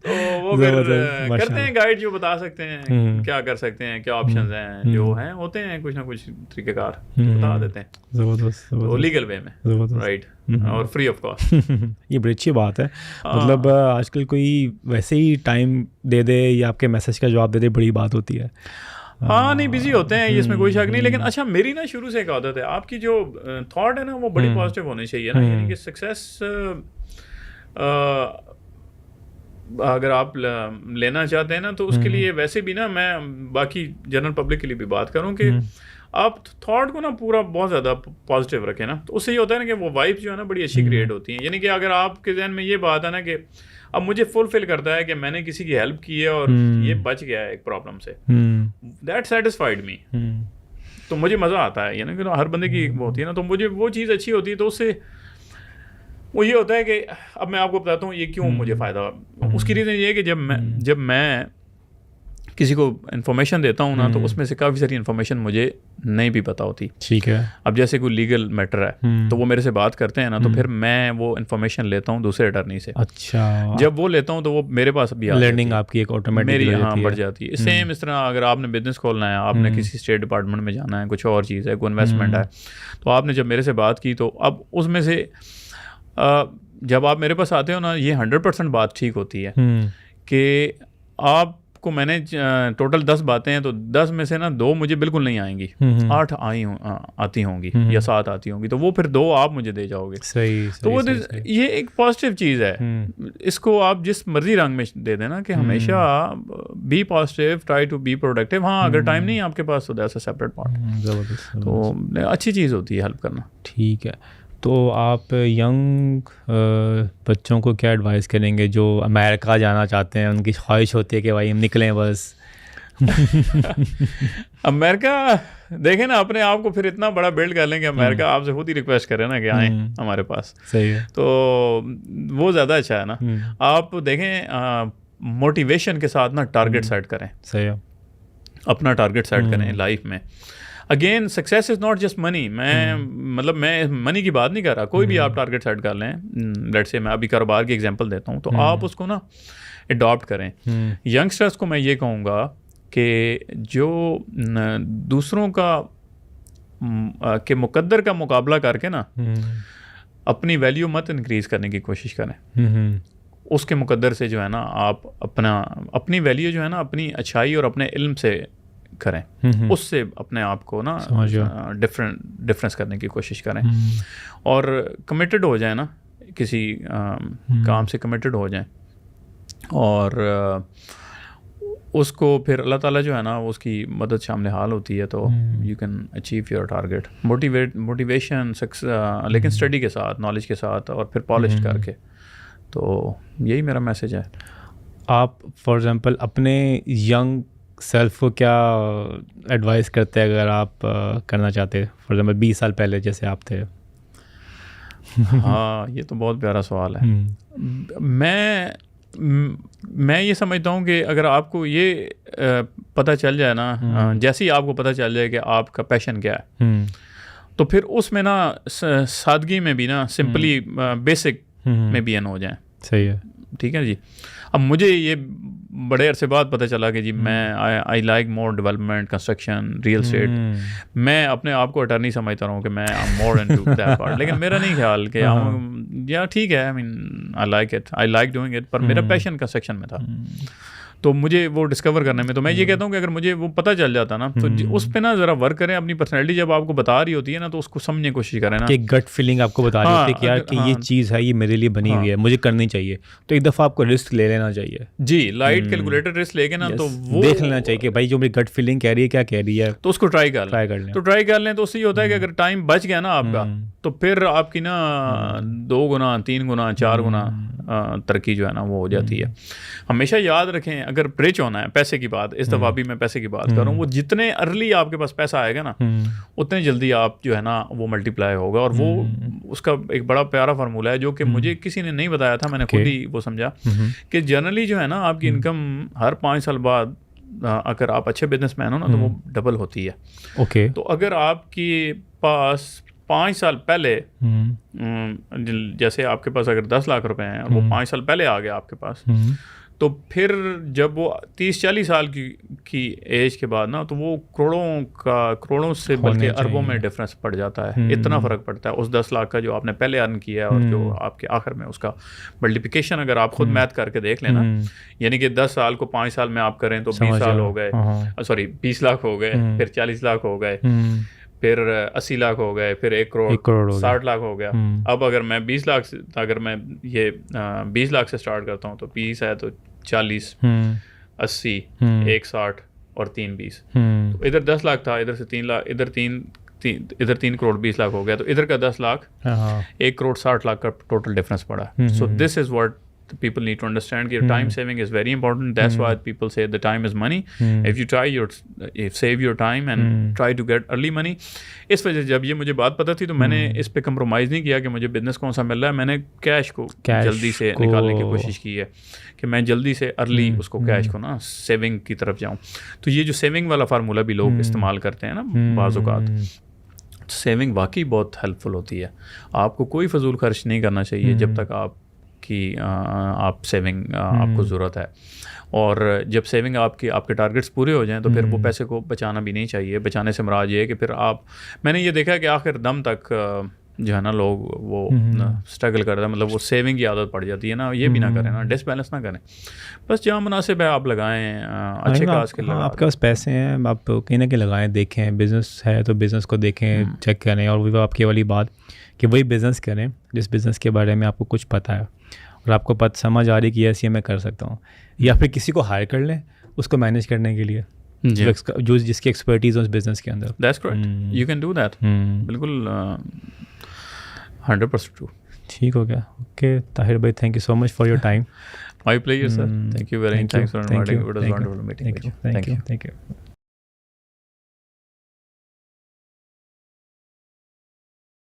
تو وہ پھر کرتے ہیں گائیڈ, جو بتا سکتے ہیں کیا کر سکتے ہیں, کیا آپشنز ہیں, جو ہیں ہوتے ہیں کچھ نہ کچھ طریقہ کار بتا دیتے ہیں. زبردست. لیگل وے میں, رائٹ, اور فری آف کاسٹ. یہ بڑی اچھی بات ہے. مطلب آج کل کوئی ویسے ہی ٹائم دے دے یا آپ کے میسج کا جواب دے دے, بڑی بات ہوتی ہے. ہاں نہیں بزی ہوتے ہیں, اس میں کوئی شک نہیں. لیکن اچھا میری نا شروع سے ایک عادت ہے, آپ کی جو تھاٹ ہے نا وہ بڑی پازیٹیو ہونی چاہیے نا. یعنی کہ سکسیس اگر آپ لینا چاہتے ہیں نا, تو اس کے لیے ویسے بھی نا, میں باقی جنرل پبلک کے لیے بھی بات کروں کہ آپ تھاٹ کو نا پورا بہت زیادہ پازیٹیو رکھیں نا, تو اس سے یہ ہوتا ہے نا کہ وہ وائبس جو ہے نا بڑی اچھی کریٹ ہوتی ہیں. یعنی کہ اگر آپ کے ذہن میں یہ بات ہے نا کہ اب مجھے فل کرتا ہے کہ میں نے کسی کی ہیلپ کی ہے اور یہ بچ گیا ہے ایک پرابلم سے, دیٹ سیٹسفائڈ می, تو مجھے مزہ آتا ہے. یعنی کہ ہر بندے کی وہ ہوتی ہے نا, تو مجھے وہ چیز اچھی ہوتی ہے. تو اس سے وہ یہ ہوتا ہے کہ اب میں آپ کو بتاتا ہوں یہ کیوں مجھے فائدہ. اس کی ریزن یہ ہے کہ جب میں کسی کو انفارمیشن دیتا ہوں نا, تو اس میں سے کافی ساری انفارمیشن مجھے نہیں بھی پتہ ہوتی. ٹھیک ہے. اب جیسے کوئی لیگل میٹر ہے تو وہ میرے سے بات کرتے ہیں نا, تو پھر میں وہ انفارمیشن لیتا ہوں دوسرے اٹرنی سے. اچھا. جب وہ لیتا ہوں تو وہ میرے پاس بھی لرننگ آپ کی ایک آٹومیٹک میری یہاں بڑھ جاتی ہے. سیم اس طرح اگر آپ نے بزنس کھولنا ہے, آپ نے کسی اسٹیٹ ڈپارٹمنٹ میں جانا ہے, کچھ اور چیز ہے, کوئی انویسٹمنٹ ہے, تو آپ نے جب میرے سے بات کی, تو اب اس میں سے جب آپ میرے پاس آتے ہو نا, یہ 100% بات ٹھیک ہوتی ہے کہ آپ کو میں نے ٹوٹل 10 باتیں ہیں, تو 10 میں سے نا 2 مجھے بالکل نہیں آئیں گی, 8 آتی ہوں گی یا 7 آتی ہوں گی, تو وہ پھر 2 آپ مجھے دے جاؤ گے. صحیح. تو وہ یہ ایک پازیٹیو چیز ہے. اس کو آپ جس مرضی رنگ میں دے دینا کہ ہمیشہ be positive, try to be productive. ہاں اگر ٹائم نہیں ہے آپ کے پاس تو دیٹس اے سیپریٹ پارٹ. تو اچھی چیز ہوتی ہے ہیلپ کرنا. ٹھیک ہے. تو آپ ینگ بچوں کو کیا ایڈوائز کریں گے جو امریکہ جانا چاہتے ہیں, ان کی خواہش ہوتی ہے کہ بھائی ہم نکلیں بس؟ امریکہ دیکھیں نا, اپنے آپ کو پھر اتنا بڑا بلڈ کر لیں کہ امریکہ آپ سے خود ہی ریکویسٹ کرے نا کہ آئیں ہمارے پاس. صحیح ہے, تو وہ زیادہ اچھا ہے نا. آپ دیکھیں موٹیویشن کے ساتھ نا ٹارگیٹ سیٹ کریں. صحیح ہے, اپنا ٹارگیٹ سیٹ کریں لائف میں. Again success is not just money. میں منی کی بات نہیں کر رہا, کوئی بھی آپ ٹارگیٹ سیٹ کر لیں. لیٹس سے میں ابھی کاروبار کی ایگزامپل دیتا ہوں, تو آپ اس کو نا اڈاپٹ کریں. ینگسٹرس کو میں یہ کہوں گا کہ جو دوسروں کا کہ مقدر کا مقابلہ کر کے نا اپنی ویلیو مت انکریز کرنے کی کوشش کریں. اس کے مقدر سے جو ہے نا آپ اپنی ویلیو جو ہے نا اپنی اچھائی اور اپنے علم سے کریں, اس سے اپنے آپ کو نا ڈفرینس کرنے کی کوشش کریں. اور کمیٹڈ ہو جائیں نا, کسی کام سے کمیٹڈ ہو جائیں, اور اس کو پھر اللہ تعالیٰ جو ہے نا اس کی مدد شامل حال ہوتی ہے, تو you can achieve your target. Motivation لیکن اسٹڈی کے ساتھ, نالج کے ساتھ, اور پھر پالش کر کے. تو یہی میرا میسج ہے. آپ فار ایگزامپل اپنے ینگ سیلف کو کیا ایڈوائز کرتے ہیں اگر آپ کرنا چاہتے, فار ایگزامپل 20 سال پہلے جیسے آپ تھے؟ ہاں, یہ تو بہت پیارا سوال ہے. میں یہ سمجھتا ہوں کہ اگر آپ کو یہ پتہ چل جائے نا, جیسے ہی آپ کو پتہ چل جائے کہ آپ کا پیشن کیا ہے, تو پھر اس میں نا سادگی میں بھی نا سمپلی بیسک میں بھی ان ہو جائیں. صحیح ہے, ٹھیک ہے جی. اب مجھے یہ بڑے عرصے بعد پتہ چلا کہ جی میں I like more development, construction, real estate. میں اپنے آپ کو اٹرنی سمجھتا رہا ہوں کہ میں مور انٹو دیٹ پارٹ, لیکن میرا نہیں خیال کہ یا ٹھیک ہے, I like it, I like doing it, پر میرا پیشن کنسٹرکشن میں تھا. تو مجھے وہ ڈسکور کرنے میں, تو میں یہ کہتا ہوں کہ اگر مجھے وہ پتہ چل جاتا نا, تو اس پہ نا ذرا ورک کریں. اپنی پرسنالٹی جب آپ کو بتا رہی ہوتی ہے نا, تو اس کو سمجھنے کی کوشش کریں نا, کہ گٹ فیلنگ آپ کو بتا رہی ہوتی ہے کہ یار کہ یہ چیز ہے, یہ میرے لیے بنی ہوئی ہے, مجھے کرنی چاہیے. تو ایک دفعہ آپ کو رسک لے لینا چاہیے. جی, لائٹ کیلکولیٹر رسک لے کے نا, تو وہ دیکھ لینا چاہیے کہ بھائی جو میری گٹ فیلنگ کہہ رہی ہے, کیا کہہ رہی ہے, تو اس کو ٹرائی کر لیں. تو ٹرائی کر لیں, تو اس سے یہ ہوتا ہے کہ اگر ٹائم بچ گیا نا آپ کا, تو پھر آپ کی نا 2 گنا 3 گنا 4 گنا ترقی جو ہے نا وہ ہو جاتی ہے. ہمیشہ یاد رکھیں, اگر رچ ہونا ہے, پیسے کی بات, اس دفعہ بھی میں پیسے کی بات کروں, وہ جتنے ارلی آپ کے پاس پیسہ آئے گا نا, اتنے جلدی آپ جو ہے نا وہ ملٹی پلائی ہوگا. اور وہ اس کا ایک بڑا پیارا فارمولہ ہے جو کہ مجھے کسی نے نہیں بتایا تھا, میں نے خود ہی وہ سمجھا کہ جنرلی جو ہے نا آپ کی انکم ہر 5 سال بعد, اگر آپ اچھے بزنس مین ہو نا, تو وہ ڈبل ہوتی ہے. اوکے, تو اگر آپ کے پاس 5 سال پہلے, جیسے آپ کے پاس اگر 10 لاکھ روپے ہیں اور وہ 5 سال پہلے آ گیا آپ کے پاس, تو پھر جب وہ 30-40 سال کی ایج کے بعد نا, تو وہ کروڑوں سے بلکہ اربوں میں ڈفرینس پڑ جاتا ہے. اتنا فرق پڑتا ہے اس 10 لاکھ کا جو آپ نے پہلے ارن کیا ہے, اور جو آپ کے آخر میں اس کا ملٹیپلیکیشن اگر آپ خود میتھ کر کے دیکھ لیں نا, یعنی کہ 10 سال کو 5 سال میں آپ کریں تو 20 سال ہو گئے, 20 لاکھ ہو گئے, پھر 40 لاکھ ہو گئے, پھر 80 لاکھ ہو گئے, پھر 1 کروڑ 60 لاکھ ہو گیا. اب اگر میں 20 لاکھ سے, اگر میں یہ 20 لاکھ سے اسٹارٹ کرتا ہوں, تو 20 ہے تو 40, 80, 160 اور 3 20. تو ادھر 10 لاکھ تھا, ادھر سے 3 لاکھ, ادھر 3 کروڑ 20 لاکھ ہو گیا, تو ادھر کا 10 لاکھ 1 کروڑ 60 لاکھ کا ٹوٹل ڈفرینس پڑا. So this is what people need to understand that time saving is very important. That's why people say the time is money. If you save your time and try to get early money. اس وجہ سے جب یہ مجھے بات پتہ تھی, تو میں نے اس پہ کمپرومائز نہیں کیا کہ مجھے بزنس کون سا مل رہا ہے. میں نے کیش کو جلدی سے نکالنے کی کوشش کی ہے کہ میں جلدی سے ارلی اس کو کیش کو نا سیونگ کی طرف جاؤں. تو یہ جو سیونگ والا فارمولہ بھی لوگ استعمال کرتے ہیں نا بعض اوقات, سیونگ واقعی بہت ہیلپ فل ہوتی ہے. آپ کو کوئی فضول خرچ نہیں کرنا چاہیے جب تک آپ سیونگ آپ کو ضرورت ہے. اور جب سیونگ آپ کے ٹارگیٹس پورے ہو جائیں, تو پھر وہ پیسے کو بچانا بھی نہیں چاہیے. بچانے سے مراد یہ ہے کہ پھر میں نے یہ دیکھا ہے کہ آخر دم تک جو ہے نا لوگ وہ اسٹرگل کرتے ہیں, مطلب وہ سیونگ کی عادت پڑ جاتی ہے نا. یہ بھی نہ کریں نا, ڈس بیلنس نہ کریں, بس جہاں مناسب ہے آپ لگائیں, اچھے خاص کے لگائیں. آپ کے پاس پیسے ہیں, آپ کہیں نہ کہیں لگائیں, دیکھیں. بزنس ہے تو بزنس کو دیکھیں, چیک کریں. اور وہ آپ کی والی بات کہ وہی بزنس کریں جس بزنس کے بارے میں آپ کو کچھ پتہ ہے, اور آپ کو سمجھ آ رہی کہ ایسے میں کر سکتا ہوں. یا پھر کسی کو ہائر کر لیں اس کو مینیج کرنے کے لیے, جو جس کی ایکسپرٹیز ہو اس بزنس کے اندر. That's correct, you can do that. بالکل 100% true. ٹھیک ہو گیا. اوکے طاہر بھائی, thank you so much for your time. My pleasure, sir. Thank you very much. Thanks for inviting me. It was wonderful meeting with you. Thank you.